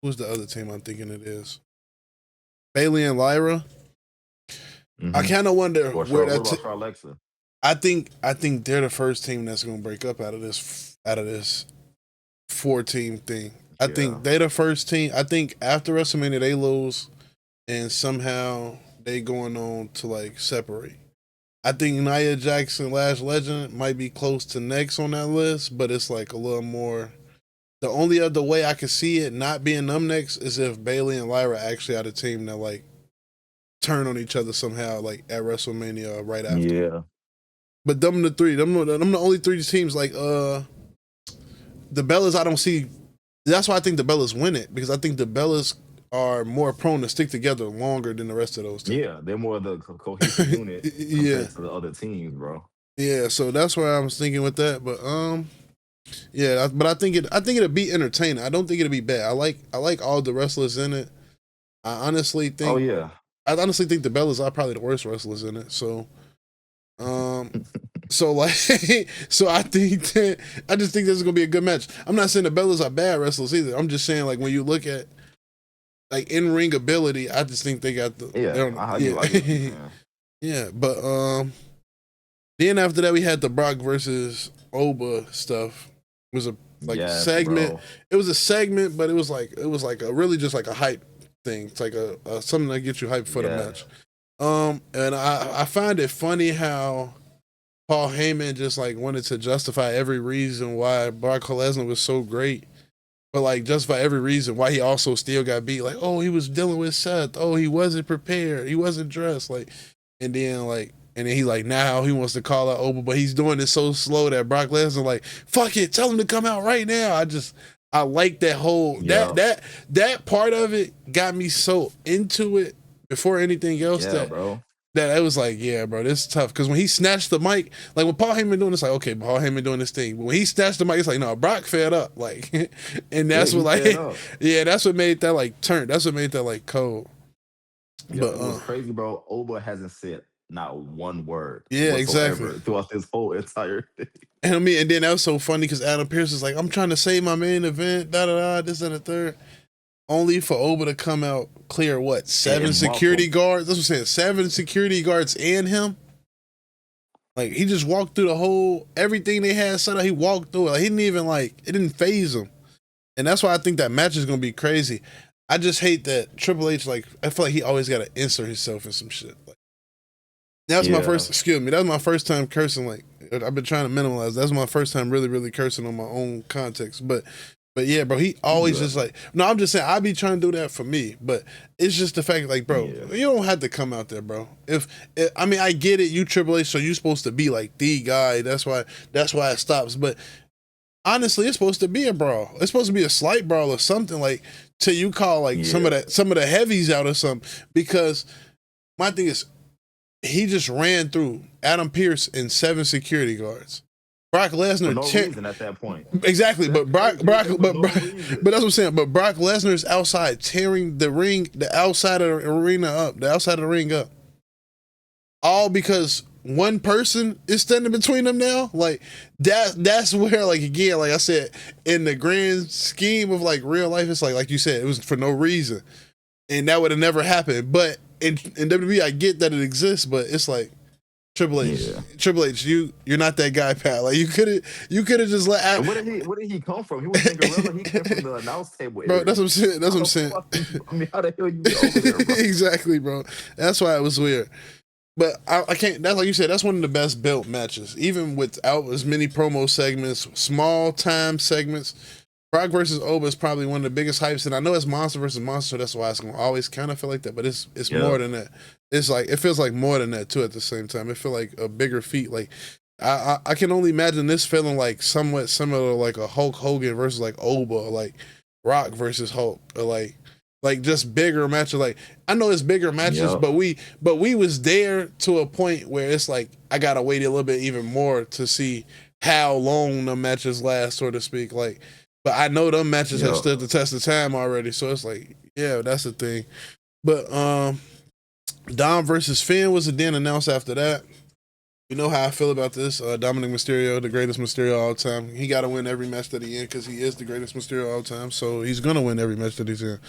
who's the other team I'm thinking it is, Bayley and Lyra. I kind of wonder where that. Alexa? I think they're the first team that's going to break up out of this 4-team thing. I think they're the first team. I think after WrestleMania they lose, and somehow they going on to like separate. I think Nia Jax and Lash Legend might be close to next on that list, but it's like a little more. The only other way I could see it not being them next is if Bayley and Lyra actually are the team that like turn on each other somehow, like at WrestleMania or right after. Yeah. But them the three. Them the only 3 teams. Like the Bellas, I don't see. That's why I think the Bellas win it because I think the Bellas are more prone to stick together longer than the rest of those teams. Yeah, they're more of the cohesive unit compared to the other teams, bro. Yeah, so that's where I was thinking with that. But but I think it'll be entertaining. I don't think it'll be bad. I like all the wrestlers in it. I honestly think. I honestly think the Bellas are probably the worst wrestlers in it. So, so I think I just think this is gonna be a good match. I'm not saying the Bellas are bad wrestlers either. I'm just saying like when you look at like in ring ability, I just think they got the But then after that we had the Brock versus Oba stuff. It was a segment. Bro. It was a segment, but it was like a really just like a hype thing. It's like a something that gets you hyped for the match. And I find it funny how Paul Heyman just like wanted to justify every reason why Brock Lesnar was so great, but like justify every reason why he also still got beat. Like, oh, he was dealing with Seth. Oh, he wasn't prepared. He wasn't dressed. Like, and then he like now he wants to call out Oba, but he's doing it so slow that Brock Lesnar like, fuck it, tell him to come out right now. I like that whole that part of it got me so into it before anything else that it was like, yeah, bro, this is tough. Because when he snatched the mic, like when Paul Heyman doing this, like, okay, Paul Heyman doing this thing. But when he snatched the mic, it's like, no, Brock fed up. Like, and that's what like, that's what made that like turn. That's what made that like cold. Yeah, but it was crazy, bro. Oba hasn't said not one word. Yeah, exactly. Throughout this whole entire thing. And and then that was so funny because Adam Pearce is like, I'm trying to save my main event, this and the third. only for Oba to come out clear what 7 security guards. That's what I'm saying. 7 security guards and him. Like he just walked through the whole everything they had set up. He walked through it. Like, he didn't even it didn't phase him. And that's why I think that match is gonna be crazy. I just hate that Triple H, I feel like he always gotta insert himself in some shit. That's my first, excuse me, that was my first time cursing. I've been trying to minimalize. That's my first time really, really cursing on my own context. But yeah, bro, he always just no, I'm just saying, I be trying to do that for me. But it's just the fact, bro, you don't have to come out there, bro. I mean, I get it, you Triple H, so you're supposed to be the guy. That's why it stops. But honestly, it's supposed to be a brawl. It's supposed to be a slight brawl or something, till you call some of the heavies out or something. Because my thing is, he just ran through Adam Pearce and 7 security guards. Brock Lesnar, for no reason at that point. Exactly, but that's what I'm saying. But Brock Lesnar's outside tearing the ring, the outside of the arena up, the outside of the ring up, all because one person is standing between them now. That's where, again, like I said, in the grand scheme of real life, it's like you said, it was for no reason, and that would have never happened. But in WWE, I get that it exists, but it's Triple H, you're not that guy, pal. You could have just let. Where did he come from? He was in Gorilla. He came from the announce table area. Bro, that's what I'm saying. That's what I'm saying. I mean, how the hell you get over there, bro? Exactly, bro. That's why it was weird. But I can't. That's like you said. That's one of the best built matches, even without as many promo segments, small time segments. Brock versus Oba is probably one of the biggest hypes, and I know it's monster versus monster. That's why it's gonna always kind of feel like that. But it's more than that. It's it feels like more than that too. At the same time, it feels like a bigger feat. I can only imagine this feeling somewhat similar to a Hulk Hogan versus Oba, or Rock versus Hulk, or just bigger matches. I know it's bigger matches, but we was there to a point where it's I gotta wait a little bit even more to see how long the matches last, so to speak. But I know them matches have stood the test of time already, so it's that's the thing. But Dom versus Finn was then announced after that. You know how I feel about this. Dominic Mysterio, the greatest Mysterio of all time. He got to win every match that he in because he is the greatest Mysterio of all time. So he's gonna win every match that he's in.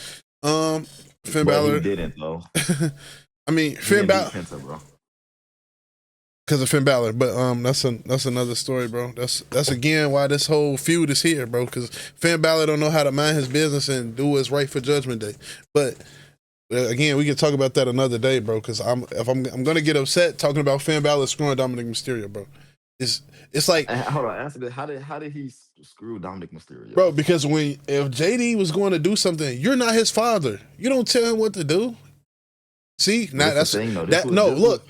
Finn Balor he didn't though. I mean, Finn Balor. Because of Finn Balor, but that's another story, bro. That's again why this whole feud is here, bro. Because Finn Balor don't know how to mind his business and do what's right for Judgment Day. But again, we can talk about that another day, bro. Because I'm gonna get upset talking about Finn Balor screwing Dominic Mysterio, bro. It's hold on, answer this. How did he screw Dominic Mysterio, bro? Because if JD was going to do something, you're not his father. You don't tell him what to do. See, now that's the thing, look.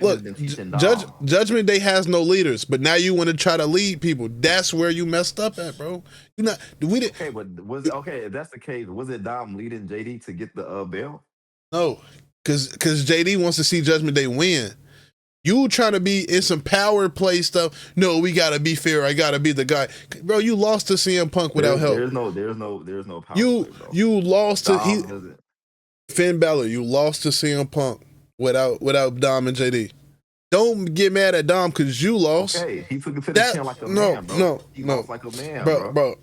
Judgment Day has no leaders, but now you want to try to lead people. That's where you messed up at, bro. You not we did. Okay, but if that's the case, was it Dom leading JD to get the belt? No, because JD wants to see Judgment Day win. You trying to be in some power play stuff. No, we gotta be fair. I gotta be the guy, bro. You lost to CM Punk without help. There's no power. You lost to Finn Balor. You lost to CM Punk without Dom and JD. Don't get mad at Dom because you lost. Okay, he took it to the chin like a man, bro. He lost like a man,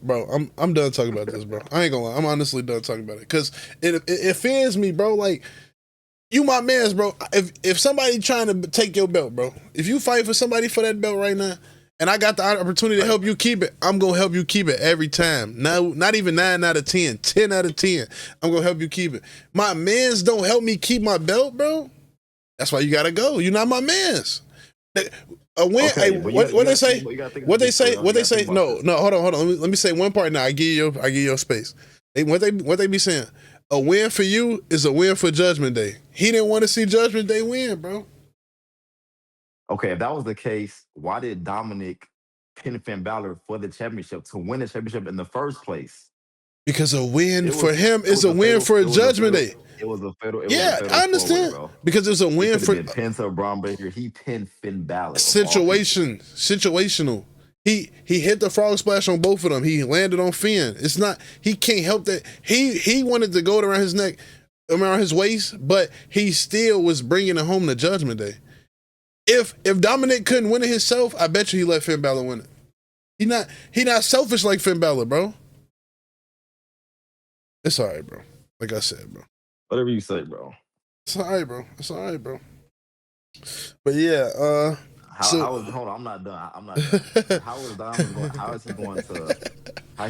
bro. I'm done talking about this, bro. I ain't gonna lie. I'm honestly done talking about it because it offends me, bro. You my mans, bro. If somebody trying to take your belt, bro, if you fight for somebody for that belt right now, and I got the opportunity to help you keep it, I'm gonna help you keep it every time. No, not even 9 out of 10, 10 out of 10. I'm gonna help you keep it. My mans don't help me keep my belt, bro. That's why you gotta go. You're not my mans. A win. Okay, what they say? What they say? No. Hold on. Let me say one part now. I give you space. What they be saying? A win for you is a win for Judgment Day. He didn't want to see Judgment Day win, bro. Okay, if that was the case, why did Dominic pin Finn Balor for the championship to win the championship in the first place? Because a win for him is a win for Judgment Day. It was a fatal. I understand. Forward, because it's a win for Penta Braun Breaker. He pinned Finn Balor. Situational. He hit the frog splash on both of them. He landed on Finn. It's not. He can't help that. He wanted to go around his neck, around his waist, but he still was bringing it home to Judgment Day. If Dominic couldn't win it himself, I bet you he let Finn Balor win it. He not selfish like Finn Balor, bro. It's all right, bro. Like I said, bro. Whatever you say, bro. It's all right, bro. It's all right, bro. But yeah, How is hold on? I'm not done. I'm not done. But how is Dom going? How is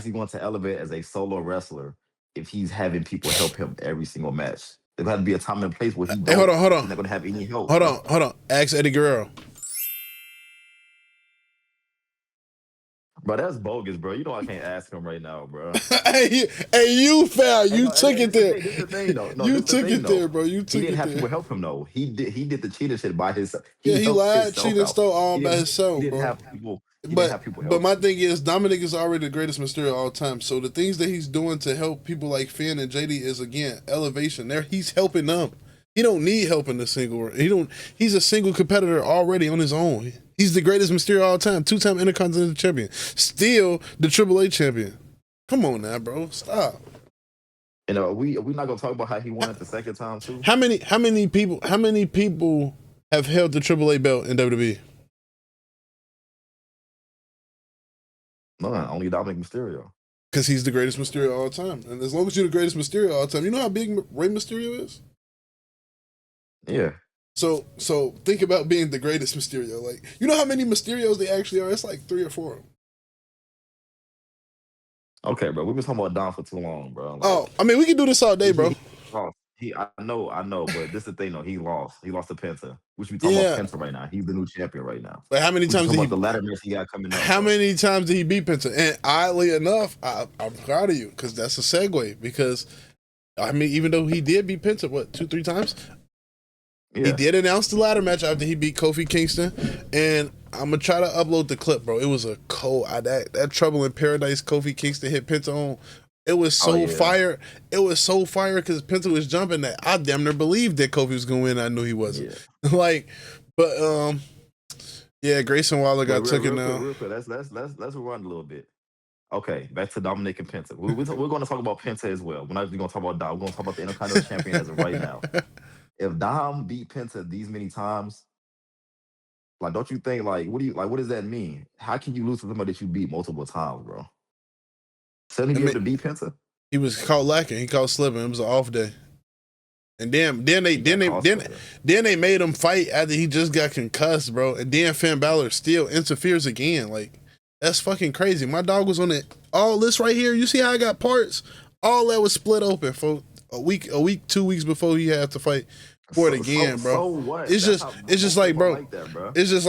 he going to elevate as a solo wrestler if he's having people help him every single match? There got to be a time and place where he don't. Hey, hold on. He's not going to have any help. Hold on. Ask Eddie Guerrero. Bro, that's bogus, bro. You know I can't ask him right now, bro. hey, you foul. You took it there. This is the thing, though. No, you took it there, bro. You took it there. He didn't have people help him, though. He did the cheating shit by himself. He lied, cheated, stole all by himself, he didn't bro. Have people. But my thing is, Dominic is already the greatest Mysterio of all time. So the things that he's doing to help people like Finn and JD is, again, elevation. There, he's helping them. He don't need help in the single. He's a single competitor already on his own. He's the greatest Mysterio of all time. 2-time Intercontinental Champion. Still the AAA champion. Come on now, bro. Stop. And are we not gonna talk about how he won it the second time too? How many people have held the AAA belt in WWE? No, only Dominic Mysterio. Because he's the greatest Mysterio of all time. And as long as you're the greatest Mysterio of all time, you know how big Rey Mysterio is? Yeah. So think about being the greatest Mysterio. Like, you know how many Mysterios they actually are? It's like 3 or 4. Okay, bro. We've been talking about Dom for too long, bro. Like, I mean, we can do this all day, bro. I know, but this is the thing, though. He lost to Penta. We should be talking about Penta right now. He's the new champion right now. But how many times did the ladder match he got coming up? How many times did he beat Penta? And oddly enough, I'm proud of you because that's a segue. Because I mean, even though he did beat Penta, 2-3 times? Yeah. He did announce the ladder match after he beat Kofi Kingston, and I'm gonna try to upload the clip, bro. It was a cold that Trouble in Paradise Kofi Kingston hit Penta on. It was so fire. It was so fire because Penta was jumping that I damn near believed that Kofi was gonna win. I knew he wasn't. Yeah. Yeah, Grayson Waller took it now. Real quick. Let's rewind a little bit. Okay, back to Dominic and Penta. We're going to talk about Penta as well. We're not even going to talk about Dom. We're going to talk about the Intercontinental Champion as of right now. If Dom beat Penta these many times, like, don't you think, what does that mean? How can you lose to somebody that you beat multiple times, bro? Suddenly be able to beat Penta? He was caught lacking. He caught slipping. It was an off day. And then they made him fight after he just got concussed, bro. And then Finn Balor still interferes again. Like, that's fucking crazy. My dog was on it. All this right here, you see how I got parts? All that was split open for a week, 2 weeks before he had to fight for it again, bro. So what? It's just like, bro. Like that, bro. It's just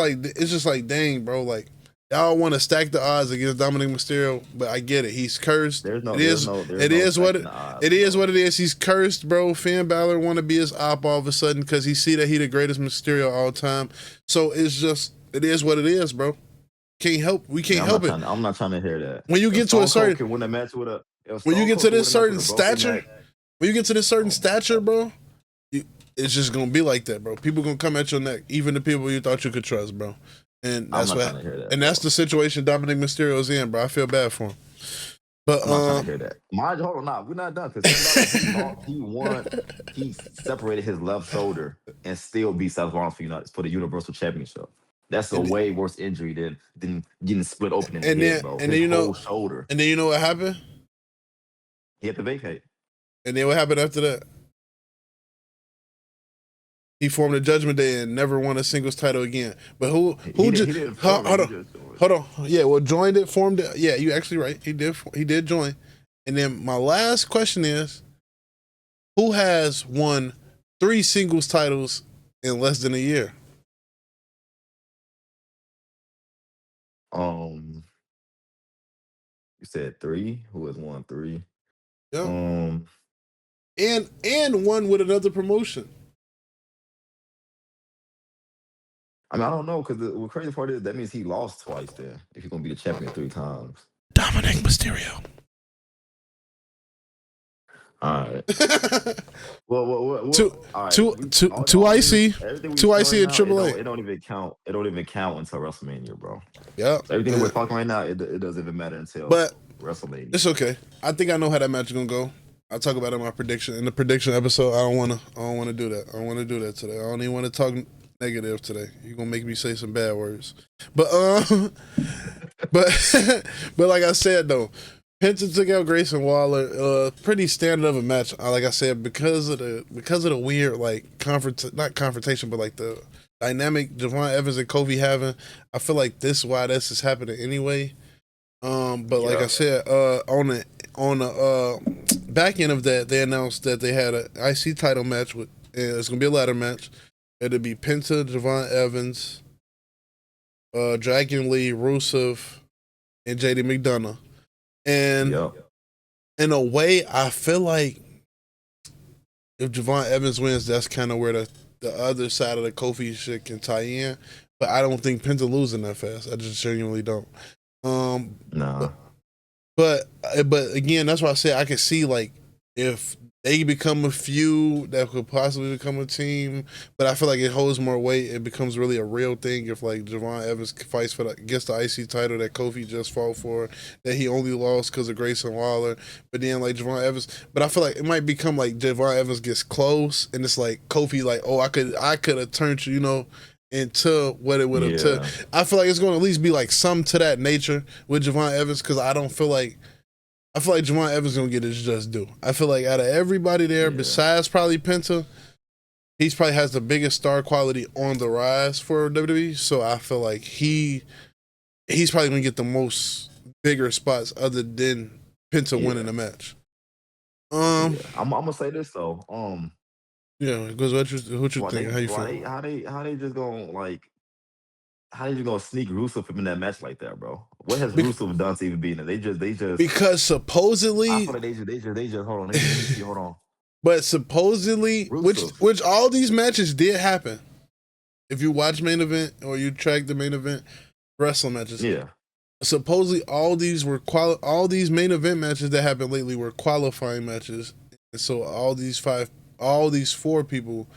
like, dang, bro. Like, y'all want to stack the odds against Dominic Mysterio, but I get it. He's cursed. It is what it is. He's cursed, bro. Finn Balor want to be his op all of a sudden because he see that he the greatest Mysterio of all time. So it is what it is, bro. We can't help it. I'm not trying to hear that. When you get to a certain, can win a match with a, when you get to this certain stature, bro, it's just gonna be like that, bro. People gonna come at your neck, even the people you thought you could trust, bro. And that's that's the situation Dominic Mysterio's in, bro. I feel bad for him. But I'm not trying to hear that. Hold on, we're not done because he won. He separated his left shoulder and still beat Seth Rollins for the Universal Championship. That's a way worse injury than getting split open in the head, bro. And then whole shoulder. And then you know what happened? He had to vacate. And then what happened after that? He formed a Judgment Day and never won a singles title again. But hold on. Yeah, well, joined it, formed it. Yeah, you're actually right. He did join. And then my last question is, who has won 3 singles titles in less than a year? You said 3. Who has won 3? Yeah. And one with another promotion. I mean, I don't know because the crazy part is that means he lost twice. Then if he's gonna be the champion 3 times, Dominic Mysterio. All right. Well. Two IC, 2 IC and AAA. It don't even count. It don't even count until WrestleMania, bro. Yeah. So everything that we're talking right now, it doesn't even matter until WrestleMania. It's okay. I think I know how that match is gonna go. I'll talk about it in my prediction. In the prediction episode, I don't wanna do that. I don't wanna do that today. I don't even want to talk negative today. You're gonna make me say some bad words. But but like I said though, Penta took out Grayson Waller. Pretty standard of a match. Like I said, because of the weird like not confrontation, but like the dynamic Javon Evans and Kofi having. I feel like this is why this is happening anyway. But like I said, on the back end of that, they announced that they had an IC title match with. It's gonna be a ladder match. It'll be Penta, Javon Evans, Dragon Lee, Rusev, and JD McDonough. And in a way, I feel like if Javon Evans wins, that's kind of where the other side of the Kofi shit can tie in. But I don't think Penta losing that fast. I just genuinely don't. Nah. But again, that's why I say I can see like if they become a feud that could possibly become a team, but I feel like it holds more weight. It becomes really a real thing if like Javon Evans fights gets the IC title that Kofi just fought for, that he only lost because of Grayson Waller. But then like Javon Evans, but I feel like it might become like Javon Evans gets close and it's like Kofi like, oh, I could have turned you, into what it would have took. I feel like it's going to at least be like some to that nature with Javon Evans because I feel like Javon Evans gonna get his just due. I feel like out of everybody there, besides probably Penta, he's probably has the biggest star quality on the rise for WWE. So I feel like he's probably gonna get the most bigger spots other than Penta winning the match. I'm gonna say this though. Because what you think? How you feel? How they just gonna sneak Rusev in that match like that, bro? What has Rusev done to even be in it? They just because supposedly I feel like they just hold on. But supposedly, Rusev. which all these matches did happen. If you watch main event or you track the main event wrestling matches, supposedly all these main event matches that happened lately were qualifying matches, and so all these 4 people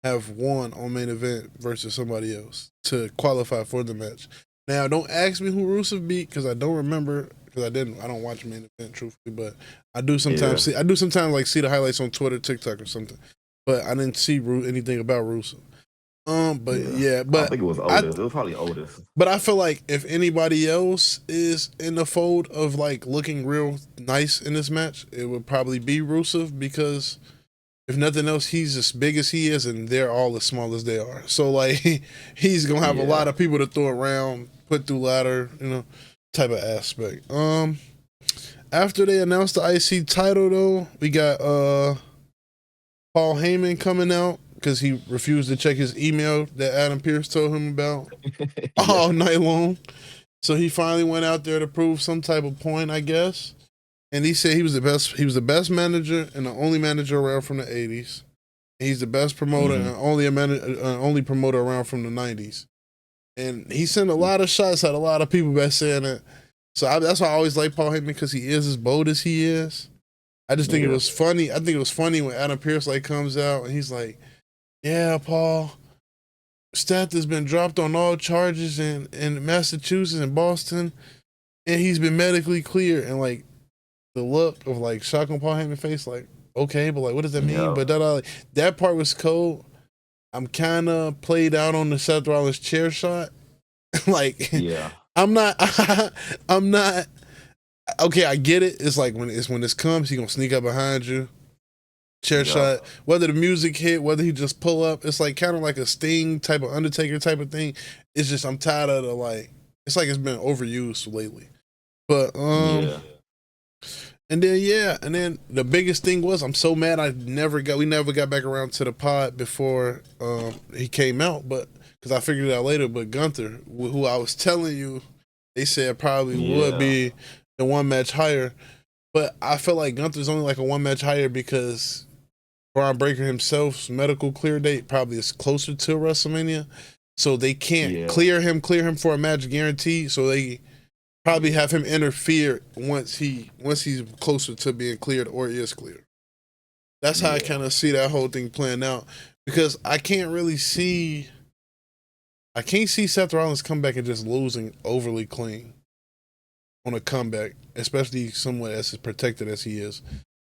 have won on main event versus somebody else to qualify for the match. Now, don't ask me who Rusev beat because I don't remember because I don't watch main event truthfully, but I do sometimes see the highlights on Twitter, TikTok, or something. But I didn't see anything about Rusev. But I think it was Otis. It was probably Otis. But I feel like if anybody else is in the fold of like looking real nice in this match, it would probably be Rusev because if nothing else, he's as big as he is, and they're all as small as they are. So like he's gonna have a lot of people to throw around, put through ladder, type of aspect. After they announced the IC title, though, we got Paul Heyman coming out because he refused to check his email that Adam Pearce told him about all night long. So he finally went out there to prove some type of point, I guess. And he said he was the best. He was the best manager and the only manager around from the '80s. He's the best promoter and only promoter around from the '90s. And he sent a lot of shots at a lot of people by saying that. So that's why I always like Paul Heyman because he is as bold as he is. I just think it was funny. I think it was funny when Adam Pearce comes out and he's like, "Yeah, Paul, Seth has been dropped on all charges in Massachusetts and Boston, and he's been medically cleared." And like the look of like shock on Paul Heyman's face, like, okay, but like, what does that mean? But that part was cold. I'm kind of played out on the Seth Rollins chair shot. I'm not. Okay, I get it. It's like when this comes, he gonna sneak up behind you, chair shot. Whether the music hit, whether he just pull up, it's like kind of like a Sting type of Undertaker type of thing. It's just I'm tired of the it's like it's been overused lately. But and then the biggest thing was I'm so mad we never got back around to the pod before he came out, but because I figured it out later. But Gunther, who I was telling you, they said probably would be the 1 match higher, but I feel like Gunther's only like a 1 match higher because Braun Breaker himself's medical clear date probably is closer to WrestleMania, so they can't clear him for a match guaranteed. So they probably have him interfere once he's closer to being cleared or is cleared. That's how I kind of see that whole thing playing out because I can't see Seth Rollins come back and just losing overly clean on a comeback, especially someone as protected as he is.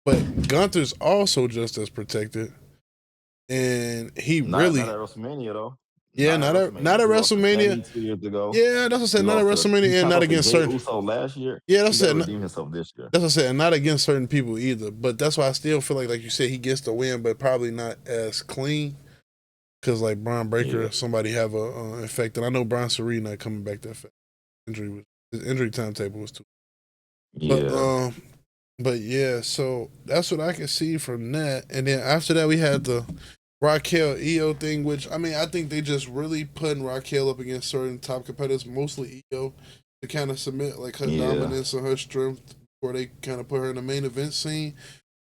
But Gunther's also just as protected, and he not at WrestleMania though. Yeah, not at WrestleMania. 2 years ago. Yeah, that's what I said. Not at WrestleMania and not against certain. Uso last year. Yeah, that's he it. Redeem himself this year. That's what I said. Not against certain people either. But that's why I still feel like you said, he gets the win, but probably not as clean. Because like Braun Breaker, somebody have a infected. I know Braun Serene not coming back that fast. His injury timetable was too. Yeah. But yeah, so that's what I can see from that. And then after that, we had the Raquel Io thing, which I mean, I think they just really putting Raquel up against certain top competitors, mostly Io, to kind of submit like her dominance and her strength before they kind of put her in the main event scene.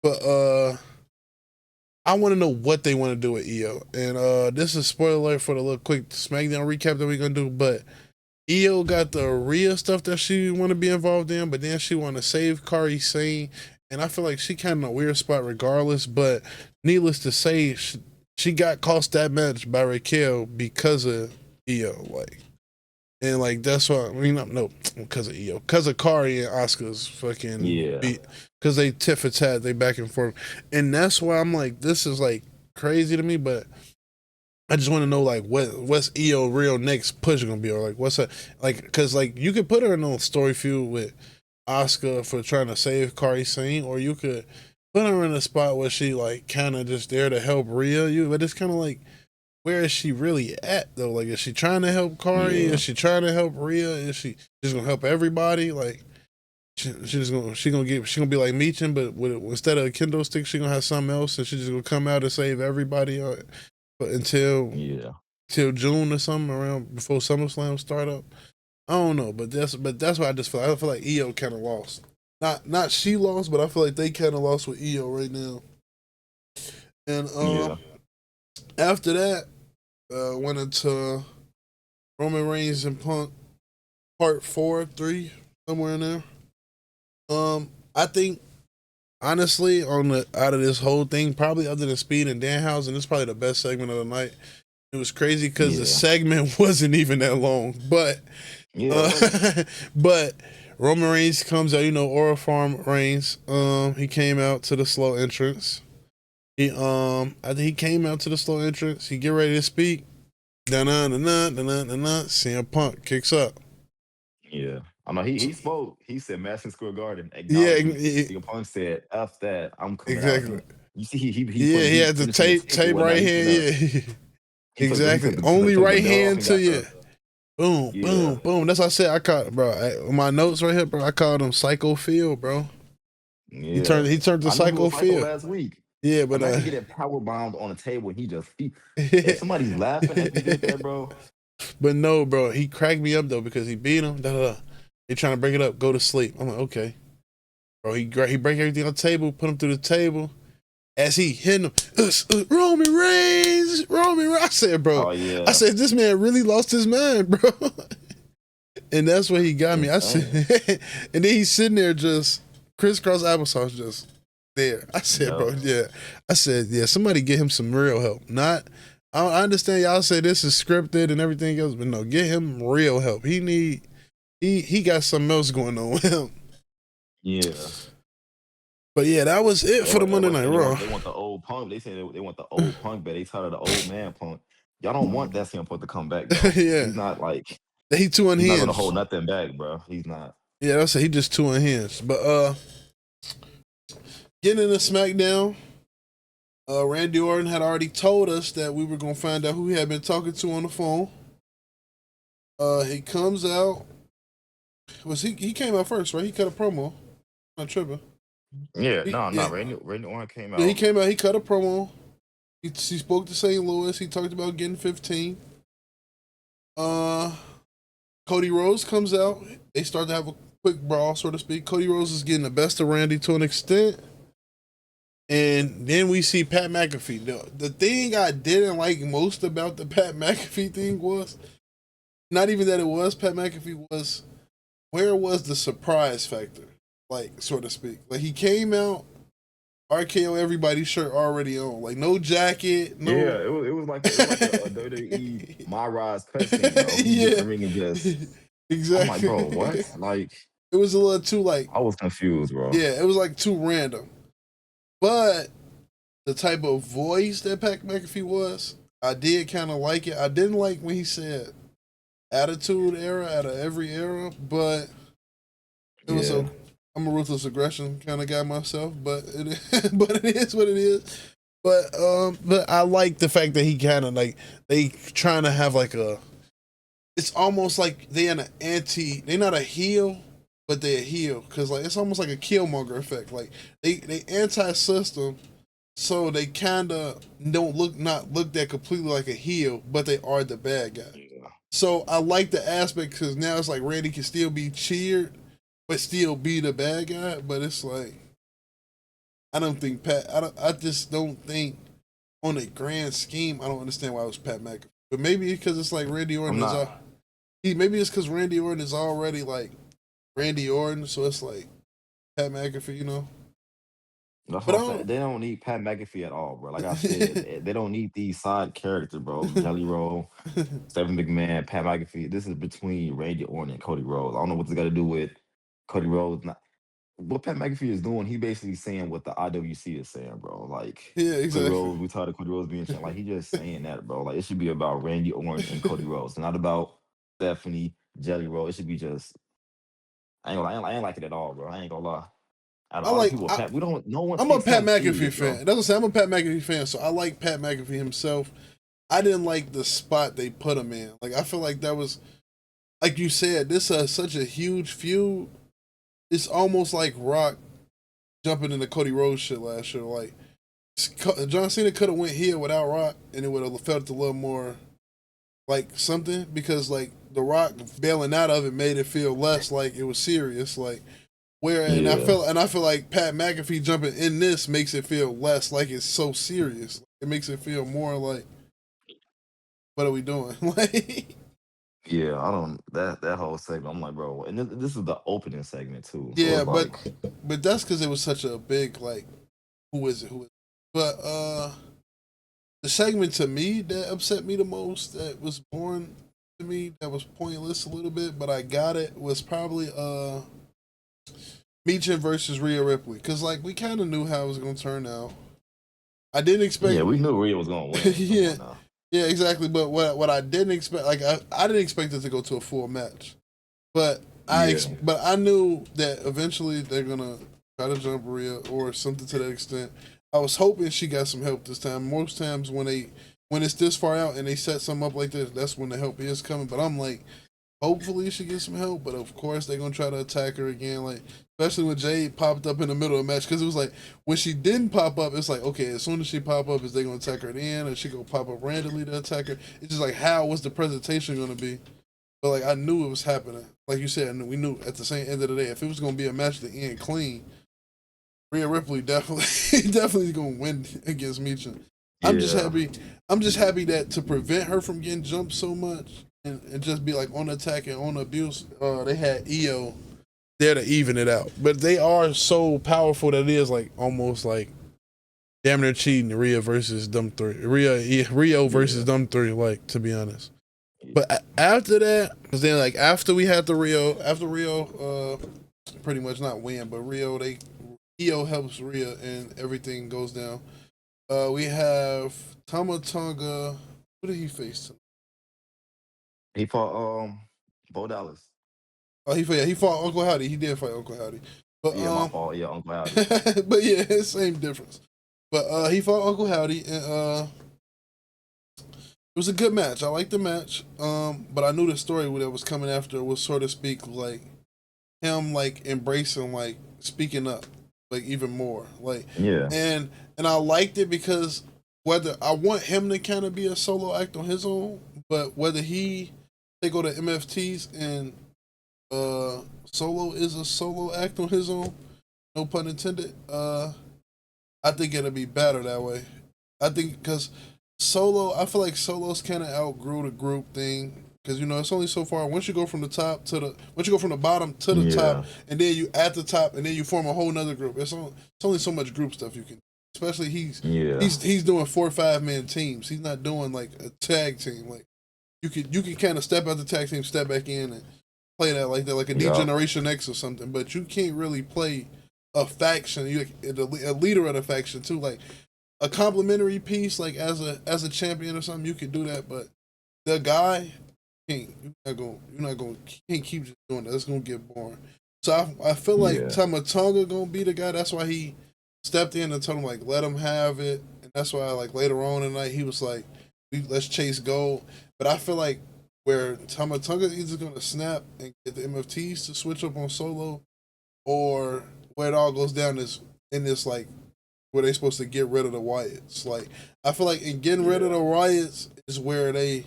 But I want to know what they want to do with Io. And this is spoiler alert for the little quick SmackDown recap that we're gonna do. But Io got the Rhea stuff that she want to be involved in, but then she want to save Kairi Sane, and I feel like she kind of in a weird spot regardless. But needless to say, she got cost that match by Raquel because of Io, like, and like that's why I mean no because of Io, because of Kairi and Asuka's fucking beat, because they tit for tat, they back and forth, and that's why I'm like, this is like crazy to me, but I just want to know like what's Io real next push gonna be, or like what's her like, because like you could put her in a story feud with Asuka for trying to save Kairi Sane, or you could put her in a spot where she like kind of just there to help Rhea. But it's kind of like, where is she really at though? Like, is she trying to help Kairi? Is she trying to help Rhea? Is she just gonna help everybody? Like she gonna be like Meechin, but instead of a kendo stick, she gonna have something else, and she just gonna come out and save everybody. But until June or something, around before SummerSlam start up. I don't know, but that's why I feel like Io kind of lost. Not she lost, but I feel like they kind of lost with Io right now. And after that, went into Roman Reigns and Punk part 4, 3, somewhere in there. I think honestly, out of this whole thing, probably other than Speed and Danhausen, it's probably the best segment of the night. It was crazy because the segment wasn't even that long, but but Roman Reigns comes out, Aura Farm Reigns. He came out to the slow entrance. I think he came out to the slow entrance. He get ready to speak. CM Punk kicks up. Yeah. I know he spoke. He said Madison Square Garden. CM Punk said, "F that, I'm coming out." You see, he had the tape right hand. Yeah, exactly. Only right hand to you. Boom, boom, boom. That's what I said. I caught, bro. My notes right here, bro. I called him Psycho Phil, bro. Yeah. He turned to Psycho Phil last week. Yeah, but he get power bombed on the table and he just if somebody's laughing if he did that, bro. But no, bro, he cracked me up though because he beat him. They trying to break it up, go to sleep. I'm like, okay, bro. He break everything on the table, put him through the table. As he hit him, Roman Reigns. I said, bro, I said, this man really lost his mind, bro. And that's what he got me. I said, and then he's sitting there just crisscross applesauce, just there. I said, bro, I said, somebody get him some real help. I understand y'all say this is scripted and everything else, but no, get him real help. He got something else going on with him. Yeah. But yeah, that was it for the Monday Night Raw. They want the old Punk. They say they want the old Punk, but they tired of the old man Punk. Y'all don't want that CM Punk to come back, though. Yeah. He's not like... He too unhinged. He's not gonna hold nothing back, bro. He's not. Yeah, that's it. He just too unhinged. But getting into SmackDown, Randy Orton had already told us that we were gonna find out who he had been talking to on the phone. He comes out. He came out first, right? He cut a promo. Not tripping. Randy Orton came out. Yeah, he came out. He cut a promo. He spoke to St. Louis. He talked about getting 15. Cody Rhodes comes out. They start to have a quick brawl, so to speak. Cody Rhodes is getting the best of Randy to an extent. And then we see Pat McAfee. The thing I didn't like most about the Pat McAfee thing was, not even that it was Pat McAfee, was where was the surprise factor? Like, so to speak. Like, he came out, RKO everybody's shirt already on. Like, no jacket. No... Yeah, it was like a WWE My Rise cutscene. Yeah. Exactly. I'm like, bro, what? Like, it was a little too, like... I was confused, bro. Yeah, it was, like, too random. But the type of voice that Pat McAfee was, I did kind of like it. I didn't like when he said attitude era out of every era, but it was Yeah. a. I'm a ruthless aggression kind of guy myself, but but it is what it is. But I like the fact that he kind of like they trying to have like a. It's almost like they in an anti. They're not a heel, but they're a heel because like it's almost like a Killmonger effect. Like they anti system, so they kind of don't not look that completely like a heel, but they are the bad guy. Yeah. So I like the aspect because now it's like Randy can still be cheered, but still be the bad guy. But it's like I don't think Pat. I just don't think on a grand scheme. I don't understand why it was Pat McAfee. But maybe because it's like Randy Orton I'm is. not. Maybe it's because Randy Orton is already like Randy Orton, so it's like Pat McAfee, you know. That's But what I I'm saying. don't. They don't need Pat McAfee at all, bro. Like I said, they don't need these side characters, bro. Jelly Roll, Stephen McMahon, Pat McAfee. This is between Randy Orton and Cody Rhodes. I don't know what this got to do with Cody Rhodes. Not, what Pat McAfee is doing, he basically saying what the IWC is saying, bro. Like Yeah, Cody exactly. Rhodes, we tired of Cody Rhodes being champ. Like he just saying that, bro. Like it should be about Randy Orton and Cody Rhodes, not about Stephanie Jelly Roll. It should be just. I ain't like it at all, bro. I ain't gonna lie. Out of I all the like. people, Pat, we don't. No one I'm a takes Pat him McAfee serious, fan. bro. That's what I'm saying. I'm a Pat McAfee fan, so I like Pat McAfee himself. I didn't like the spot they put him in. Like I feel like that was, like you said, this is such a huge feud. It's almost like Rock jumping into Cody Rhodes shit last year. Like John Cena could have went here without Rock, and it would have felt a little more like something because like the Rock bailing out of it made it feel less like it was serious. Like where Yeah, and I feel like Pat McAfee jumping in this makes it feel less like it's so serious. It makes it feel more like what are we doing? Like yeah. I don't that whole segment. I'm like, bro, and this is the opening segment too. So yeah, it's like, but that's because it was such a big like who is it? Who is it? But the segment to me that upset me the most that was born to me that was pointless a little bit, but I got it was probably Meechin versus Rhea Ripley because like we kind of knew how it was gonna turn out. I didn't yeah, expect. we knew Rhea was gonna win. Come Yeah, on now. yeah, exactly. But what I didn't expect, like I didn't expect it to go to a full match, but Yeah, but I knew that eventually they're gonna try to jump Rhea or something to that extent. I was hoping she got some help this time. Most times when it's this far out and they set something up like this, that's when the help is coming. But I'm like, hopefully she gets some help. But of course they're gonna try to attack her again, like especially when Jade popped up in the middle of the match because it was like when she didn't pop up, it's like okay, as soon as she pop up, is they gonna attack her at the end or she gonna pop up randomly to attack her? It's just like how was the presentation gonna be? But like I knew it was happening. Like you said, we knew at the same end of the day if it was gonna be a match to end clean, Rhea Ripley definitely definitely gonna win against Meechin. I'm just yeah, happy. I'm just happy that to prevent her from getting jumped so much and just be like on attack and on abuse, they had EO there to even it out. But they are so powerful that it is like almost like damn near cheating Rhea versus them three. Rio versus yeah, them three, like to be honest. yeah. But after that, because then like after we had after Rio, pretty much not win, but EO helps Rhea and everything goes down. We have Tama Tonga. Who did he face? He fought Bo Dallas. Oh, he fought Uncle Howdy. He did fight Uncle Howdy, but Yeah, my fault. Yeah, Uncle Howdy. but yeah, same difference. But he fought Uncle Howdy, and it was a good match. I liked the match. But I knew the story that was coming after was, so to speak, like him like embracing, like speaking up, like even more, like Yeah, and and I liked it because whether I want him to kind of be a solo act on his own, but whether they go to MFTs and Solo is a solo act on his own, no pun intended. I think it'll be better that way. I think because Solo, I feel like Solo's kind of outgrew the group thing because it's only so far. Once you go from the bottom to the top, yeah, and then you at the top, and then you form a whole nother group. It's only so much group stuff you can. Especially yeah, he's doing 4 or 5 man teams. He's not doing like a tag team. Like you can kind of step out the tag team, step back in, and play that like a yeah, D-Generation X or something. But you can't really play a faction. You a leader of the faction too. Like a complimentary piece, like as a champion or something, you could do that. But the guy you're not gonna can't keep just doing that. It's gonna get boring. So I feel like Yeah, Tama Tonga gonna be the guy. That's why he stepped in and told him like let him have it, and that's why like later on in the night he was like, let's chase gold. But I feel like where Tama Tonga is either gonna snap and get the MFTs to switch up on Solo, or where it all goes down is in this like where they supposed to get rid of the Wyatts. Like I feel like in getting rid of the Wyatts is where they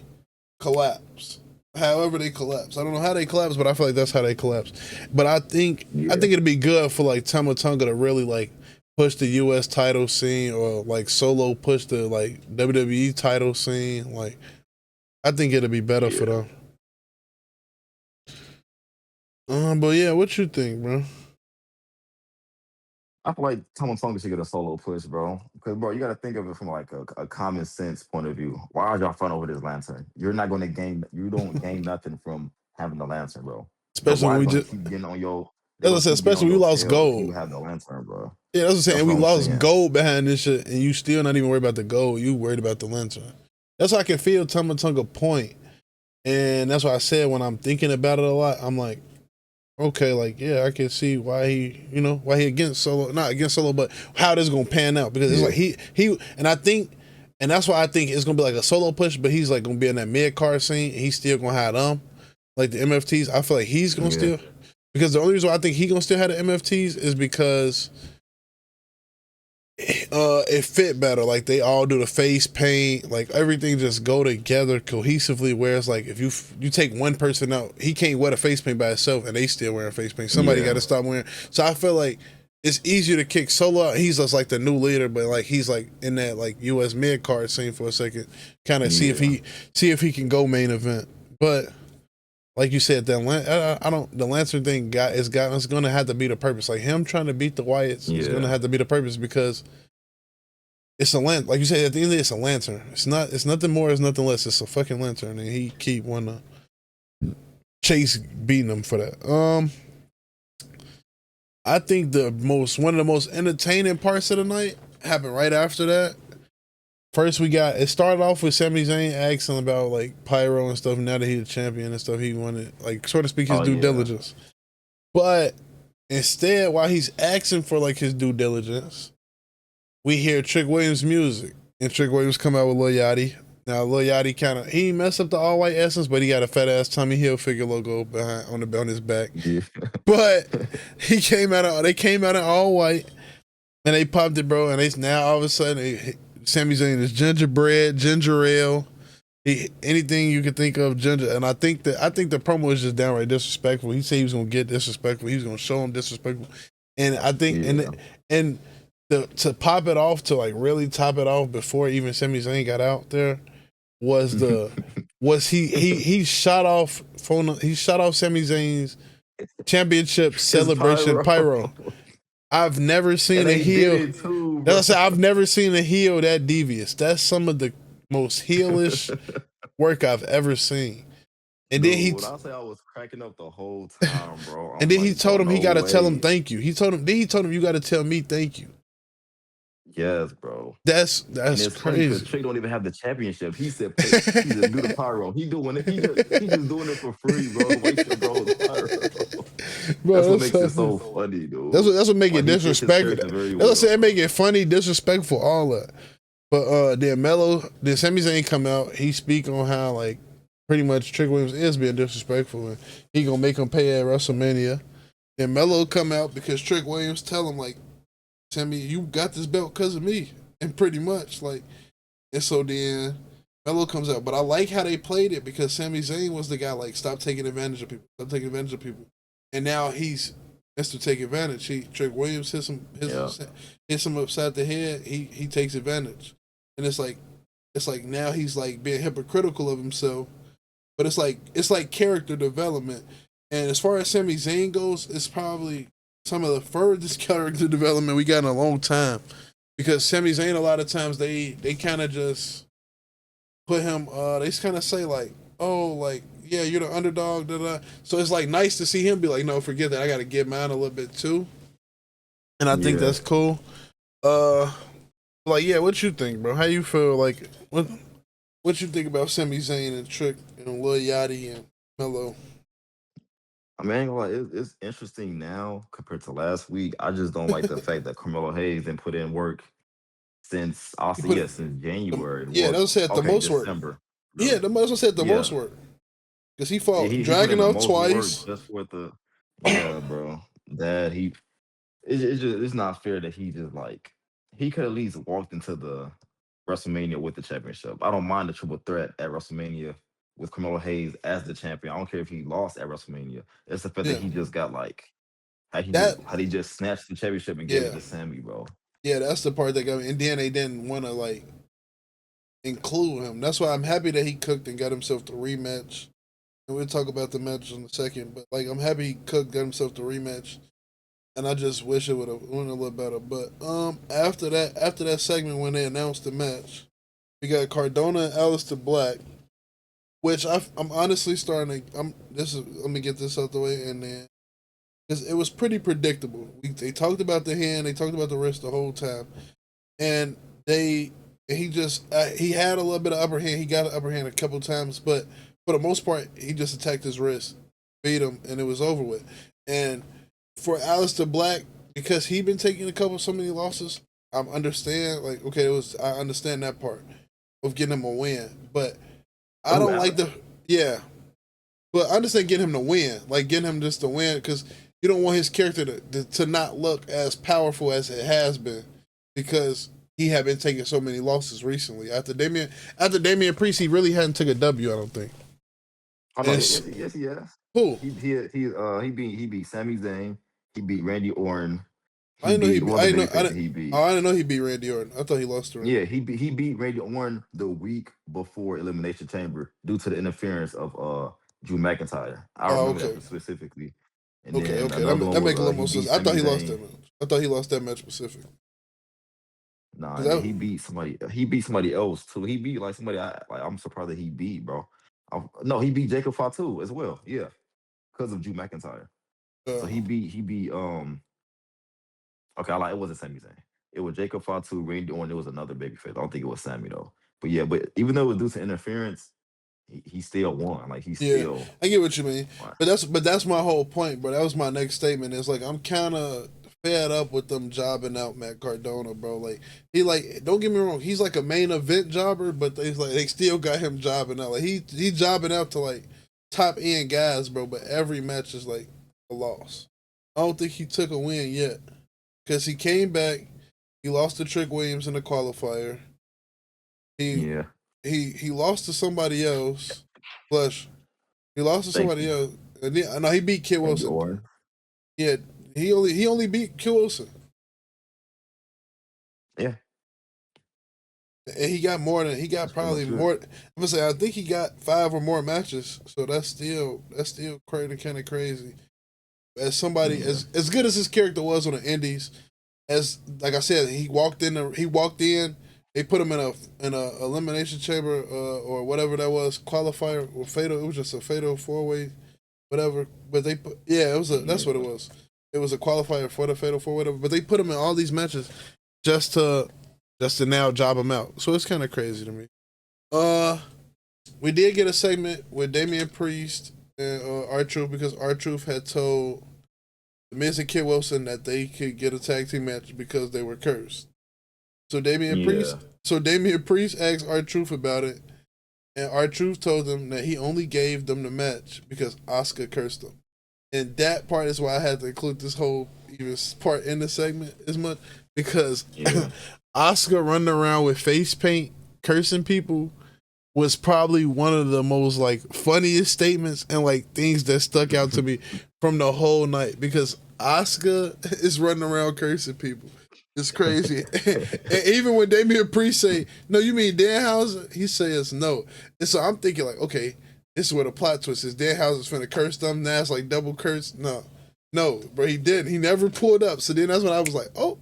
collapse. However they collapse, I don't know how they collapse, but I feel like that's how they collapse. But I think it'd be good for like Tama Tonga to really like push the U.S. title scene, or like Solo push the like WWE title scene. Like I think it'd be better for them. But yeah, what you think, bro? I feel like Tama Tonga should get a solo push, bro. Because, bro, you got to think of it from like a common sense point of view. Why are y'all fighting over this lantern? You're not going to gain. You don't gain nothing from having the lantern, bro. So Especially why when is we going to just, keep getting on your? They're as I gonna said, keep getting especially on when we your lost tail if you gold. have the lantern, bro. Yeah, that's what I'm saying. That's We what I'm lost saying. gold behind this shit, and you still not even worried about the gold. You worried about the lantern. That's how I can feel Tama Tonga point, and that's why I said when I'm thinking about it a lot, I'm like, okay, like yeah, I can see why why he against Solo, not against Solo, but how this is gonna pan out, because it's like he and I think, and that's why I think it's gonna be like a Solo push, but he's like gonna be in that mid card scene, and he's still gonna have them, like the MFTs. I feel like he's gonna still, because the only reason why I think he gonna still have the MFTs is because it fit better. Like they all do the face paint, like everything just go together cohesively. Whereas like if you take one person out, he can't wear the face paint by himself, and they still wearing face paint. Somebody got to stop wearing. So I feel like it's easier to kick Solo out. He's just like the new leader, but like he's like in that like U.S. mid card scene for a second, kind of see if he can go main event. But like you said, that I don't. The Lantern thing it's going to have to be the purpose. Like him trying to beat the Wyatts is going to have to be the purpose, because it's a lantern. Like you said, at the end of the day, it's a lantern. It's nothing more. It's nothing less. It's a fucking lantern, and he keep wanting to chase beating him for that. I think one of the most entertaining parts of the night happened right after that. First, it started off with Sami Zayn asking about like Pyro and stuff. Now that he's the champion and stuff, he wanted, like, so to speak, his due diligence. But instead, while he's asking for like his due diligence, we hear Trick Williams music, and Trick Williams come out with Lil Yachty. Now Lil Yachty he messed up the all white essence, but he got a fat ass Tommy Hilfiger logo on his back. Yeah. But they came out in all white, and they popped it, bro. And now all of a sudden, Sami Zayn is gingerbread, ginger ale, anything you could think of ginger. And I think the promo is just downright disrespectful. He said he was gonna get disrespectful. He was gonna show him disrespectful, and I think and to pop it off, to like really top it off before even Sami Zayn got out there, he shot off Sami Zayn's championship celebration pyro. I've never seen a heel. That's what I said. I've never seen a heel that devious. That's some of the most heelish work I've ever seen. And then I was cracking up the whole time, bro. And then he told him he got to tell him thank you. He told him you got to tell me thank you. Yes, bro. That's crazy. Trick don't even have the championship. He said he just do the pyro. He doing it. He just doing it for free, bro. Waste your bro pyro. Bro, that's what makes it so funny, dude. That's what make it disrespectful. That's what I said. It make it funny, disrespectful, all that. But then Sami Zayn come out. He speak on how like pretty much Trick Williams is being disrespectful, and he gonna make him pay at WrestleMania. Then Melo come out because Trick Williams tell him like, Sammy, you got this belt because of me, and pretty much like, and so then Melo comes out. But I like how they played it, because Sami Zayn was the guy like, stop taking advantage of people, and now he's Mr. Take Advantage. Trick Williams hits him upside the head. He takes advantage, and it's like now he's like being hypocritical of himself, but it's like character development. And as far as Sami Zayn goes, it's probably some of the furthest character development we got in a long time, because Sami Zayn, a lot of times they kind of just put him they just kind of say like, oh, like, yeah, you're the underdog, da-da. So it's like nice to see him be like, no, forget that, I got to get mine a little bit too, and I think that's cool. But Like, yeah, what you think, bro? How you feel? Like, what you think about Sami Zayn and Trick and Lil Yachty and Melo? I mean, I ain't gonna lie, it's interesting now compared to last week. I just don't like the fact that Carmelo Hayes didn't put in work since I'll He say put, since January. yeah, Well, those said the okay, most work. December, Yeah, really. the most said the most Yeah. work because he Yeah, fought he put in Dragon the out most work twice. just for the yeah, bro. That he it's just it's not fair that he just like he could at least walked into the WrestleMania with the championship. I don't mind the triple threat at WrestleMania with Carmelo Hayes as the champion. I don't care if he lost at WrestleMania. It's the fact that Yeah, he just got like that how he just snatched the championship and gave it yeah to Sammy, bro. yeah that's the part that got me. And then they didn't want to like include him. That's why I'm happy that he cooked and got himself the rematch. And we'll talk about the match in a second. But like, I'm happy he cooked, got himself the rematch. And I just wish it would have went a little better. But after that segment when they announced the match, we got Cardona and Aleister Black, which I'm honestly starting to. Let me get this out the way, and then because it was pretty predictable. They talked about the hand, they talked about the wrist the whole time, and he just he had a little bit of upper hand. He got an upper hand a couple times, but for the most part, he just attacked his wrist, beat him, and it was over with. And for Aleister Black, because he been taking so many losses, I understand. Like, okay, I understand that part of getting him a win, but I Who don't like Alex? yeah. But I understand getting him to win, like getting him just to win, because you don't want his character to not look as powerful as it has been, because he had been taking so many losses recently. After Damian Priest, he really hadn't took a W. I don't think. Oh no, And yes, it's yes, he has. who He beat Sami Zayn. He beat Randy Orton. I He didn't know beat what was I the didn't know babyface that he beat? I didn't know he beat Randy Orton. I thought he lost to Randy. Yeah, he beat Randy Orton the week before Elimination Chamber due to the interference of Drew McIntyre. I Oh, remember okay, that specifically. And okay, then okay. another one That was make a little he more beat sense. I thought Sami he lost Zayn. that match. I thought he lost that match specifically. Nah, 'Cause and then that, he beat somebody else too. He beat like somebody I'm surprised that he beat, bro. No, he beat Jacob Fatu as well. Yeah, because of Drew McIntyre. So uh, he beat okay, it wasn't Sami Zayn. It was Jacob Fatu, Randy Orton. It was another babyface. I don't think it was Sammy though. But yeah, but even though it was due to interference, he still won. Like he yeah, still I get what you mean, won. but that's my whole point. But that was my next statement. Is like I'm kind of fed up with them jobbing out Matt Cardona, bro. Like don't get me wrong, he's like a main event jobber, but they still got him jobbing out. Like he jobbing out to like top end guys, bro. But every match is like a loss. I don't think he took a win yet because he came back. He lost to Trick Williams in the qualifier. He Yeah, he lost to somebody else. Plus, he lost to thank somebody you, else. And then, no, he beat Kid Randy Wilson. Orton. Yeah, he only beat Kid Wilson, Yeah, and he got that's pretty probably much it. more. I'm gonna say I think he got 5 or more matches. So that's still kind of crazy. As somebody Yeah, as good as his character was on the Indies, as like I said, he walked in. They put him in a elimination chamber or whatever that was, qualifier or fatal. It was just a fatal 4-way, whatever. But they put it was that's what it yeah. was. It was a qualifier for the fatal 4, whatever. But they put him in all these matches just to now job him out. So it's kind of crazy to me. Uh, we did get a segment with Damian Priest and R-Truth, because R-Truth had told the Miz and Kid Wilson that they could get a tag team match because they were cursed. So Damian Priest, Yeah. so Damian Priest asked R-Truth about it, and R-Truth told them that he only gave them the match because Oscar cursed them. And that part is why I had to include this whole even part in the segment as much, because Yeah. Oscar running around with face paint cursing people was probably one of the most like funniest statements and like things that stuck out to me from the whole night, because Oscar is running around cursing people. It's crazy. And even when Damian Priest say, "No, you mean Danhausen?" He says no. And so I'm thinking like, okay, this is where the plot twist is. Danhausen's finna curse them. Now it's like double curse. No, bro, he didn't. He never pulled up. So then that's when I was like, oh,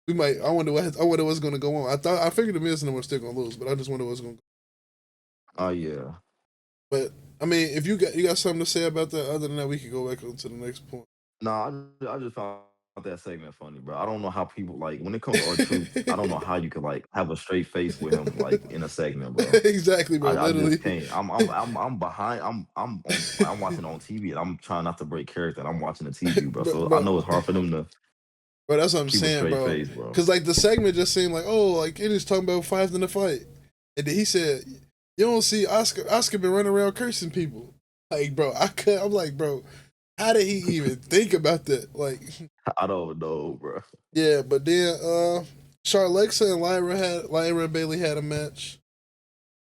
we might. I wonder what's gonna go on. I figured the Miz and them were still gonna lose, but I just wonder what's gonna go. Oh yeah. But I mean, if you got something to say about that, other than that, we could go back on to the next point. No, I just found that segment funny, bro. I don't know how people like when it comes to our truth. I don't know how you could like have a straight face with him like in a segment, bro. Exactly, bro. I just Literally. can't. I'm behind. I'm watching on TV and I'm trying not to break character. And I'm watching the TV, bro. So I Bro, know it's hard for them to that's what I'm keep a saying, straight bro. face, bro. Because like the segment just seemed like, oh, like it is talking about fights in the fight, and then he said, "You don't see Oscar. Oscar been running around cursing people." Like, bro, I'm like, bro, how did he even think about that? Like, I don't know, bro. yeah, but then Charlexa and Lyra and Bailey had a match.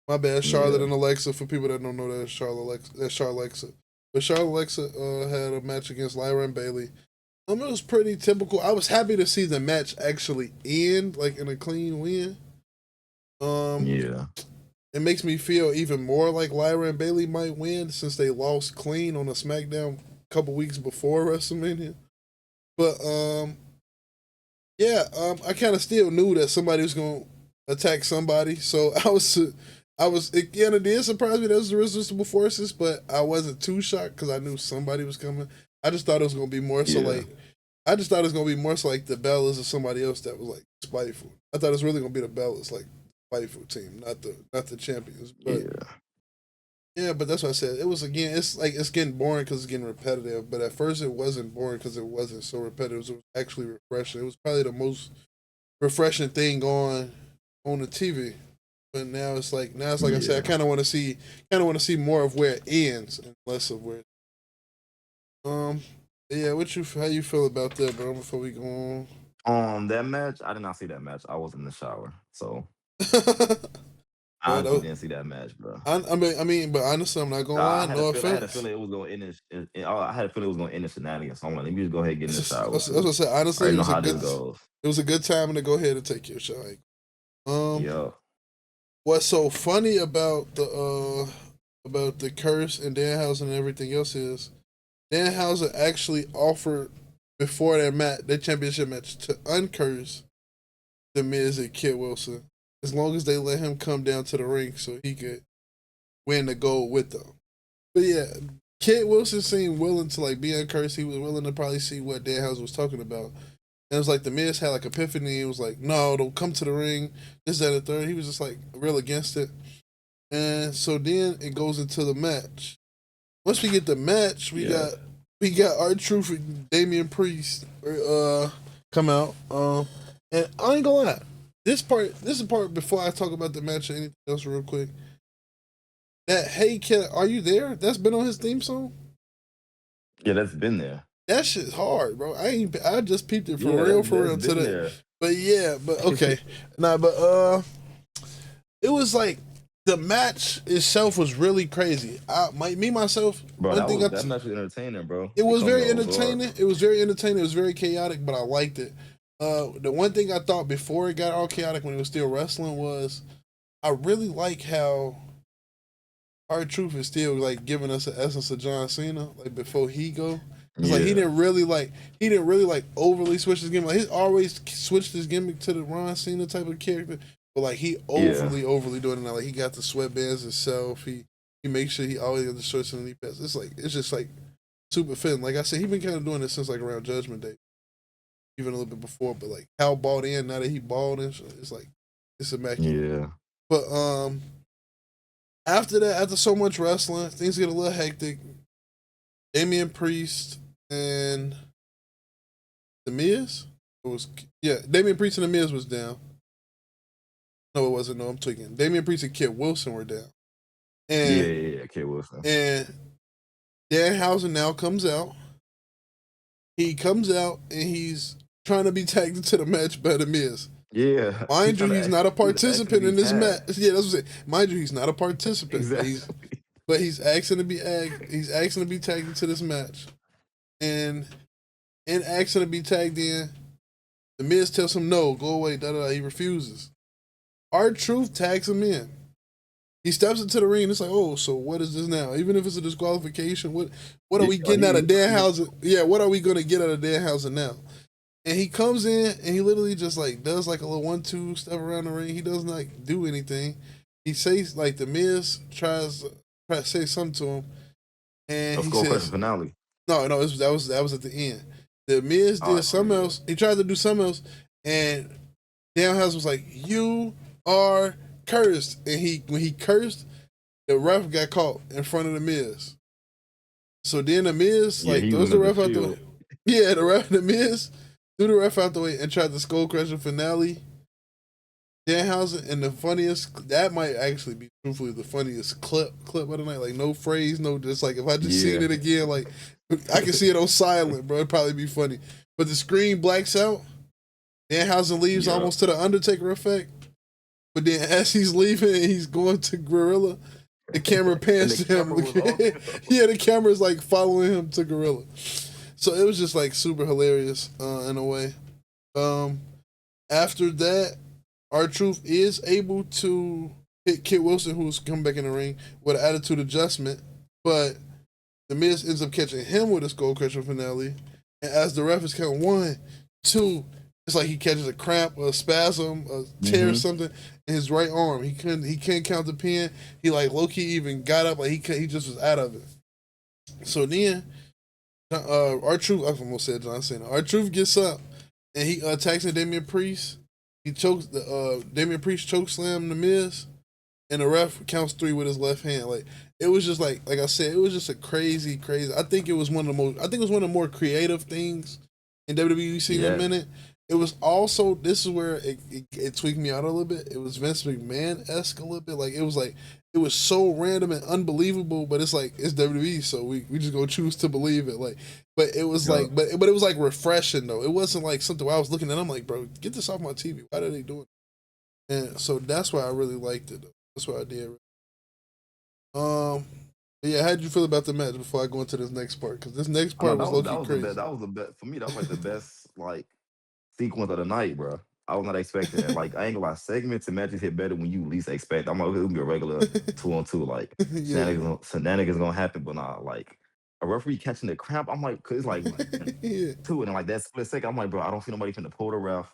My bad, Charlotte Yeah, and Alexa. For people that don't know, that's Charlexa. But Charlexa had a match against Lyra and Bailey. It was pretty typical. I was happy to see the match actually end like in a clean win. yeah, It makes me feel even more like Lyra and Bailey might win since they lost clean on a SmackDown a couple weeks before WrestleMania. But yeah, I kind of still knew that somebody was gonna attack somebody, so it kind of did surprise me that it was the Irresistible Forces, but I wasn't too shocked because I knew somebody was coming. I just thought it was gonna be more so like I just thought it was gonna be more so like the Bellas or somebody else that was like spiteful. I thought it was really gonna be the Bellas, like spiteful team, not the champions. But yeah, but that's what I said. It was again. It's like it's getting boring because it's getting repetitive. But at first, it wasn't boring because it wasn't so repetitive. It was actually refreshing. It was probably the most refreshing thing on the TV. But now it's like I said. I kind of want to see more of where it ends and less of where. Yeah. How you feel about that, bro? Before we go on. That match, I did not see that match. I was in the shower, so on. I honestly didn't see that match, bro. I mean, but honestly, I'm not gonna lie. No offense. I had a feeling it was going to end. I had a feeling it was going to end in shenanigans. So I'm like, let me just go ahead and get in the shower. That's what I said. Honestly, I know how this goes. It was a good time to go ahead and take your shot. Yeah. What's so funny about the curse and Danhausen and everything else is Danhausen actually offered before their championship match to uncurse the Miz and Kid Wilson as long as they let him come down to the ring so he could win the gold with them. But yeah, Kid Wilson seemed willing to like be uncursed. He was willing to probably see what Danhausen was talking about. And it was like the Miz had like epiphany. He was like, no, don't come to the ring. This, that, and the third. He was just like real against it. And so then it goes into the match. Once we get the match, we got R-Truth and Damian Priest come out. And I ain't gonna lie. This is the part before I talk about the match or anything else real quick. That "Hey Kid, are you there?" That's been on his theme song. Yeah, that's been there. That shit's hard, bro. I just peeped it for real today. But yeah, but okay. It was like the match itself was really crazy. Bro, that match was entertaining, bro. It was very entertaining. It was very entertaining. It was very chaotic, but I liked it. The one thing I thought before it got all chaotic when it was still wrestling was I really like how R-Truth is still like giving us the essence of John Cena, like before he go. It's like he didn't really like overly switch his gimmick. Like he's always switched his gimmick to the Ron Cena type of character, but like he overly doing it now. Like he got the sweatbands himself. He makes sure he always got the shorts and the knee pads. It's just like super fitting. Like I said, he been kind of doing this since like around Judgment Day, even a little bit before. But like how balled in now that he balled in, it's like it's immaculate. Yeah. But after that, after so much wrestling, things get a little hectic. Damian Priest and The Miz? Damian Priest and The Miz was down. No, it wasn't. No, I'm tweaking. Damian Priest and Kid Wilson were down. And, Kid Wilson. And Danhausen now comes out. He comes out and he's trying to be tagged into the match by The Miz. Yeah. Mind you, he's not a participant in this match. Yeah, that's what I'm saying. Mind you, he's not a participant. Exactly. But he's asking to be tagged into this match. And in asking to be tagged in, The Miz tells him no, go away, He refuses. R-Truth tags him in. He steps into the ring and it's like, oh, so what is this now? Even if it's a disqualification, what are we getting out of Danhausen? Yeah, what are we gonna get out of Danhausen now? And he comes in and he literally just like does like a little 1-2 step around the ring. He doesn't like do anything. He says like The Miz tries to say something to him, and he says, finale. No, that was at the end. The Miz Oh, did something else. He tried to do something else, and Danhausen was like, "You are cursed." And when he cursed, the ref got caught in front of the Miz. So then the Miz yeah, like he was throws the under ref the out the way. shield. Yeah, the Miz threw the ref out the way and tried the skull crusher finale. Danhausen, and the funniest, that might actually be truthfully the funniest clip of the night. Like no phrase, no, just like if I just seen it again, like I can see it on silent, bro. It'd probably be funny. But the screen blacks out. Danhausen leaves almost to the Undertaker effect. But then as he's leaving and he's going to Gorilla, the camera pans to him. Yeah, the camera's like following him to Gorilla. So it was just like super hilarious in a way. After that, R-Truth is able to hit Kit Wilson, who's come back in the ring, with an attitude adjustment, but the Miz ends up catching him with a skull crusher finale. And as the ref is counting 1, 2, it's like he catches a cramp, a spasm, a tear or something in his right arm. He can't count the pin. He like low key even got up, like he just was out of it. So then R-Truth, I almost said John Cena. R-Truth gets up and he attacks Damian Priest. He chokes Damian Priest chokeslam the Miz, and the ref counts 3 with his left hand. Like it was just like I said, it was just a crazy. I think it was one of the more creative things in WWE we've seen in a minute. It was also, this is where it tweaked me out a little bit. It was Vince McMahon-esque a little bit. Like it was so random and unbelievable, but it's like it's WWE, so we just gonna choose to believe it. Like, but it was like, but it was like refreshing though. It wasn't like something where I was looking at. I'm like, bro, get this off my TV. Why are they doing it? And so that's why I really liked it. Though. That's why I did. Yeah, how did you feel about the match before I go into this next part? Because this next part was low-key crazy. That was the best for me. That was like the best like sequence of the night, bro. I was not expecting that. Like, I ain't gonna lie, segments and matches hit better when you least expect. I'm like, it'll be a regular 2-on-2, like shenanigans gonna happen, but nah, like a referee catching the cramp. I'm like, cause it's like 2, and like that split second, I'm like, bro, I don't see nobody finna pull the ref.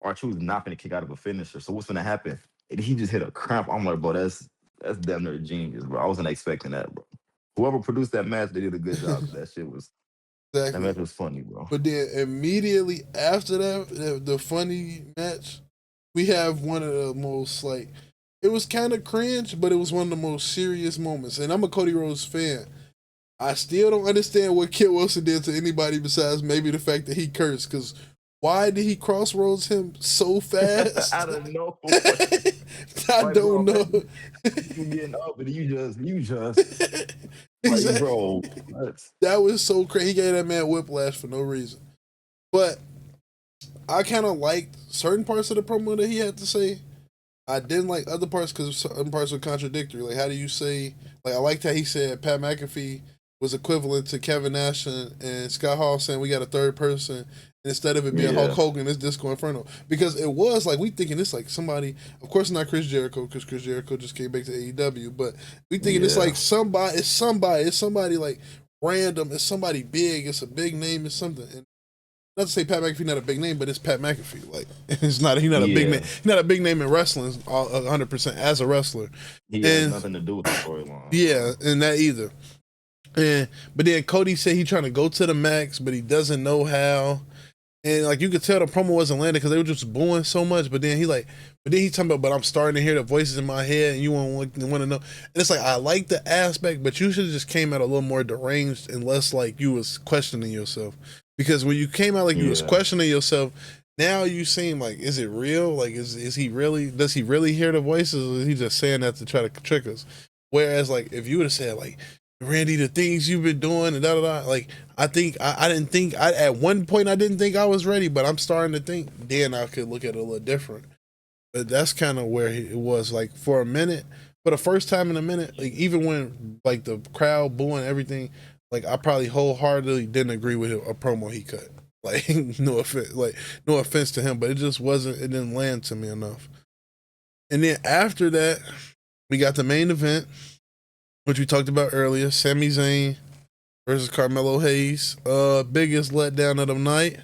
R-Truth's not finna kick out of a finisher. So what's gonna happen? And he just hit a cramp. I'm like, bro, that's damn near genius, bro. I wasn't expecting that, bro. Whoever produced that match, they did a good job. That shit was. Exactly. That match was funny, bro. But then immediately after that, the funny match, we have one of the most like, it was kind of cringe, but it was one of the most serious moments. And I'm a Cody Rhodes fan. I still don't understand what Kit Wilson did to anybody besides maybe the fact that he cursed. Because why did he crossroads him so fast? I don't know. I don't know. You getting up and you just. Like, bro, that was so crazy. He gave that man whiplash for no reason. But I kind of liked certain parts of the promo that he had to say. I didn't like other parts because certain parts were contradictory. Like, how do you say? Like, I liked how he said Pat McAfee was equivalent to Kevin Nash and Scott Hall saying we got a third person. And instead of it being Hulk Hogan, it's Disco Inferno. Because it was like, we thinking it's like somebody, of course not Chris Jericho, because Chris Jericho just came back to AEW, but we thinking it's like somebody like random, it's somebody big, it's a big name, it's something. And not to say Pat McAfee not a big name, but it's Pat McAfee. Like, he's not a big name. He's not a big name in wrestling 100% as a wrestler. He has nothing to do with the storyline. Yeah, and that either. But then Cody said he's trying to go to the max, but he doesn't know how. And like you could tell the promo wasn't landing because they were just booing so much. But then he's talking about, but I'm starting to hear the voices in my head, and you want to know. And it's like, I like the aspect, but you should have just came out a little more deranged and less like you was questioning yourself. Because when you came out like you was questioning yourself, now you seem like, is it real? Like, is he really? Does he really hear the voices, or is he just saying that to try to trick us? Whereas like if you would have said like, Randy, the things you've been doing and like I think I didn't think at one point I didn't think I was ready, but I'm starting to think then I could look at it a little different. But that's kind of where it was like for a minute, for the first time in a minute, like even when like the crowd booing everything, like I probably wholeheartedly didn't agree with a promo he cut. Like no offense to him, but it didn't land to me enough. And then after that, we got the main event, which we talked about earlier, Sami Zayn versus Carmelo Hayes. Biggest letdown of the night.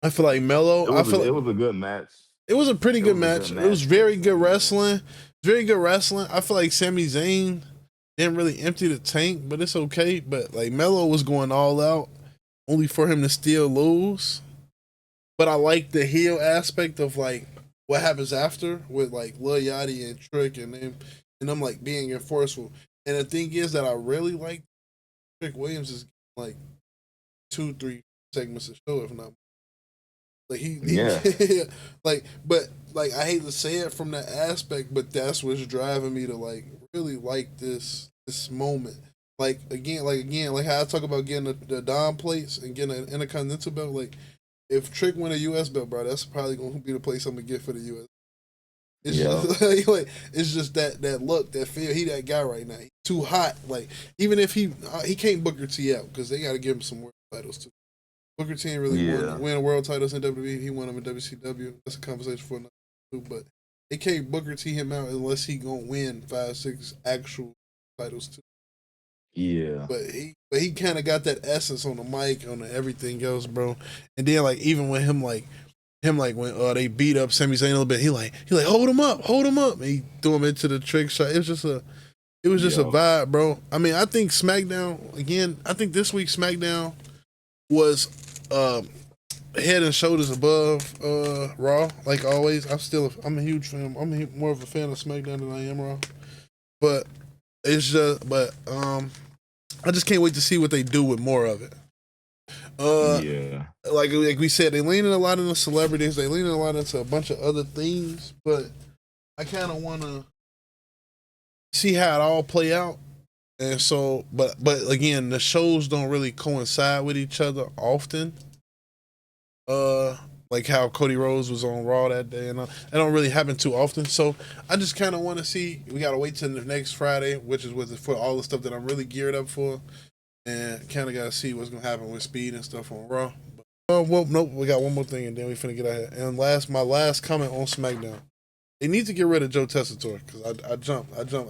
I feel like Melo. It was a good match. It was a pretty good match. It was very good wrestling. Very good wrestling. I feel like Sami Zayn didn't really empty the tank, but it's okay. But like Melo was going all out. only for him to still lose. But I like the heel aspect of like what happens after with like Lil Yachty and Trick and them, and I'm like being enforceful. And the thing is that I really like Trick Williams is like 2-3 segments of show, if not like he like, but like I hate to say it from that aspect, but that's what's driving me to like really like this moment. Like how I talk about getting the Dom plates and getting an Intercontinental belt. Like if Trick win a US belt, bro, that's probably gonna be the place I'm gonna get for the US. It's just like it's just that look, that feel. He that guy right now. He too hot. Like even if he can't Booker T out because they got to give him some world titles too. Booker T ain't really win world titles in WWE. He won them in WCW. That's a conversation for another too. But they can't Booker T him out unless he gonna win 5-6 actual titles too. Yeah. But he kind of got that essence on the mic, on everything else, bro. And then like even with him when they beat up Sami Zayn a little bit, he like hold him up. And he threw him into the trick shot. It was just a vibe, bro. I mean, I think SmackDown again. I think this week's SmackDown was head and shoulders above Raw, like always. I'm a huge fan. I'm more of a fan of SmackDown than I am Raw. But I just can't wait to see what they do with more of it. Like we said, they leaning a lot into celebrities. They leaning a lot into a bunch of other things. But I kind of want to see how it all play out. And so, but again, the shows don't really coincide with each other often. Like how Cody Rhodes was on Raw that day, and it don't really happen too often. So I just kind of want to see. We gotta wait till the next Friday, which is for all the stuff that I'm really geared up for, and kind of gotta see what's gonna happen with Speed and stuff on Raw. But, well, nope, we got one more thing, and then we finna get out here. And my last comment on SmackDown. They need to get rid of Joe Tessitore because I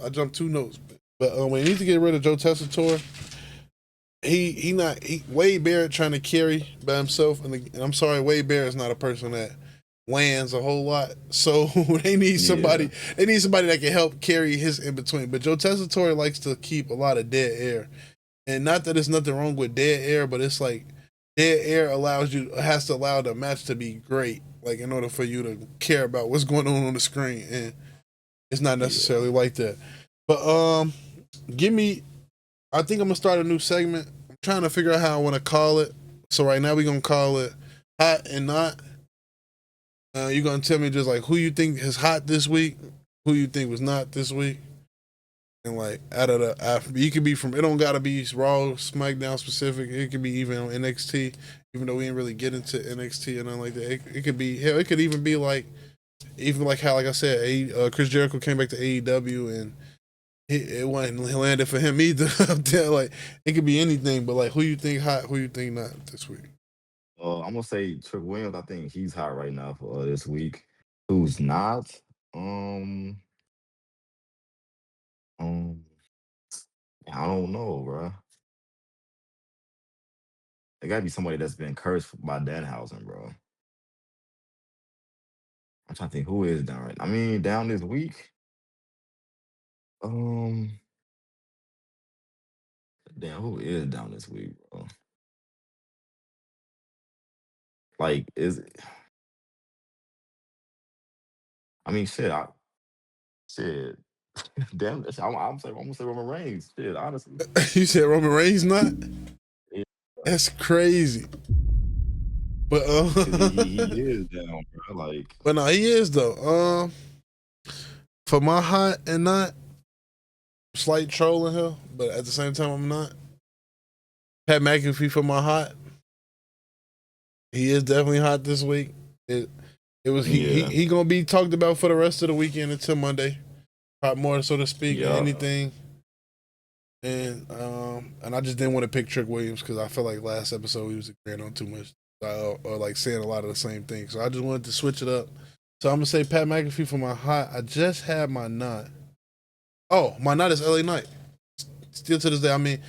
jumped 2 notes. But we need to get rid of Joe Tessitore. Wade Barrett trying to carry by himself, and I'm sorry, Wade Barrett is not a person that lands a whole lot. So they need somebody. They need somebody that can help carry his in between. But Joe Tessitore likes to keep a lot of dead air, and not that there's nothing wrong with dead air, but it's like dead air has to allow the match to be great, like in order for you to care about what's going on the screen, and it's not necessarily like that. But I think I'm gonna start a new segment. I'm trying to figure out how I want to call it. So right now we're gonna call it Hot and Not. You're gonna tell me just like who you think is hot this week, who you think was not this week, and like you could be from. It don't gotta be Raw, SmackDown specific. It could be even on NXT, even though we didn't really get into NXT and nothing like that. It could be hell. It could even be like how like I said, Chris Jericho came back to AEW and. It wasn't landed for him either. Like it could be anything, but like who you think hot, who you think not this week? I'm gonna say Trick Williams. I think he's hot right now for this week. Who's not? I don't know, bro. It gotta be somebody that's been cursed by Danhausen, bro. I'm trying to think who is down right. I mean, down this week. Damn, who is down this week, bro? Like, is it? I mean, shit. Damn, I'm gonna say Roman Reigns. Shit, honestly. You said Roman Reigns not? Yeah. That's crazy. But he is down, bro. Like, but no, he is though. For my hot and not, slight trolling here, but at the same time I'm not. Pat McAfee for my hot. He is definitely hot this week. He gonna be talked about for the rest of the weekend until Monday, probably more so to speak, or anything. And I just didn't want to pick Trick Williams because I felt like last episode he was agreeing on too much, or like saying a lot of the same things. So I just wanted to switch it up. So I'm gonna say Pat McAfee for my hot. I just had my not. Oh, my not is LA Knight. Still to this day, I mean.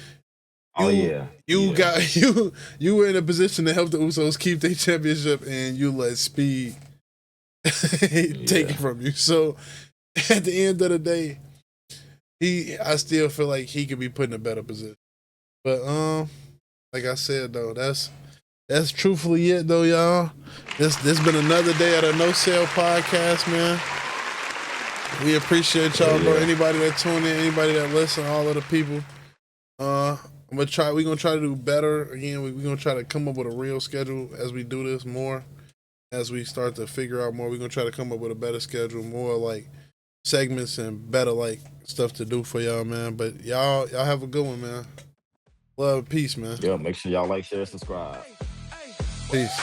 You were in a position to help the Usos keep their championship, and you let Speed take it from you. So at the end of the day, I still feel like he could be put in a better position. But like I said though, that's truthfully it though, y'all. This been another day at a No Sale podcast, man. We appreciate y'all, bro. Anybody that tune in, anybody that listen, all of the people. We're gonna try to do better. Again, we're gonna try to come up with a real schedule as we do this more. As we start to figure out more, we're gonna try to come up with a better schedule, more like segments and better like stuff to do for y'all, man. But y'all have a good one, man. Love and peace, man. Yeah, make sure y'all like, share, subscribe. Peace.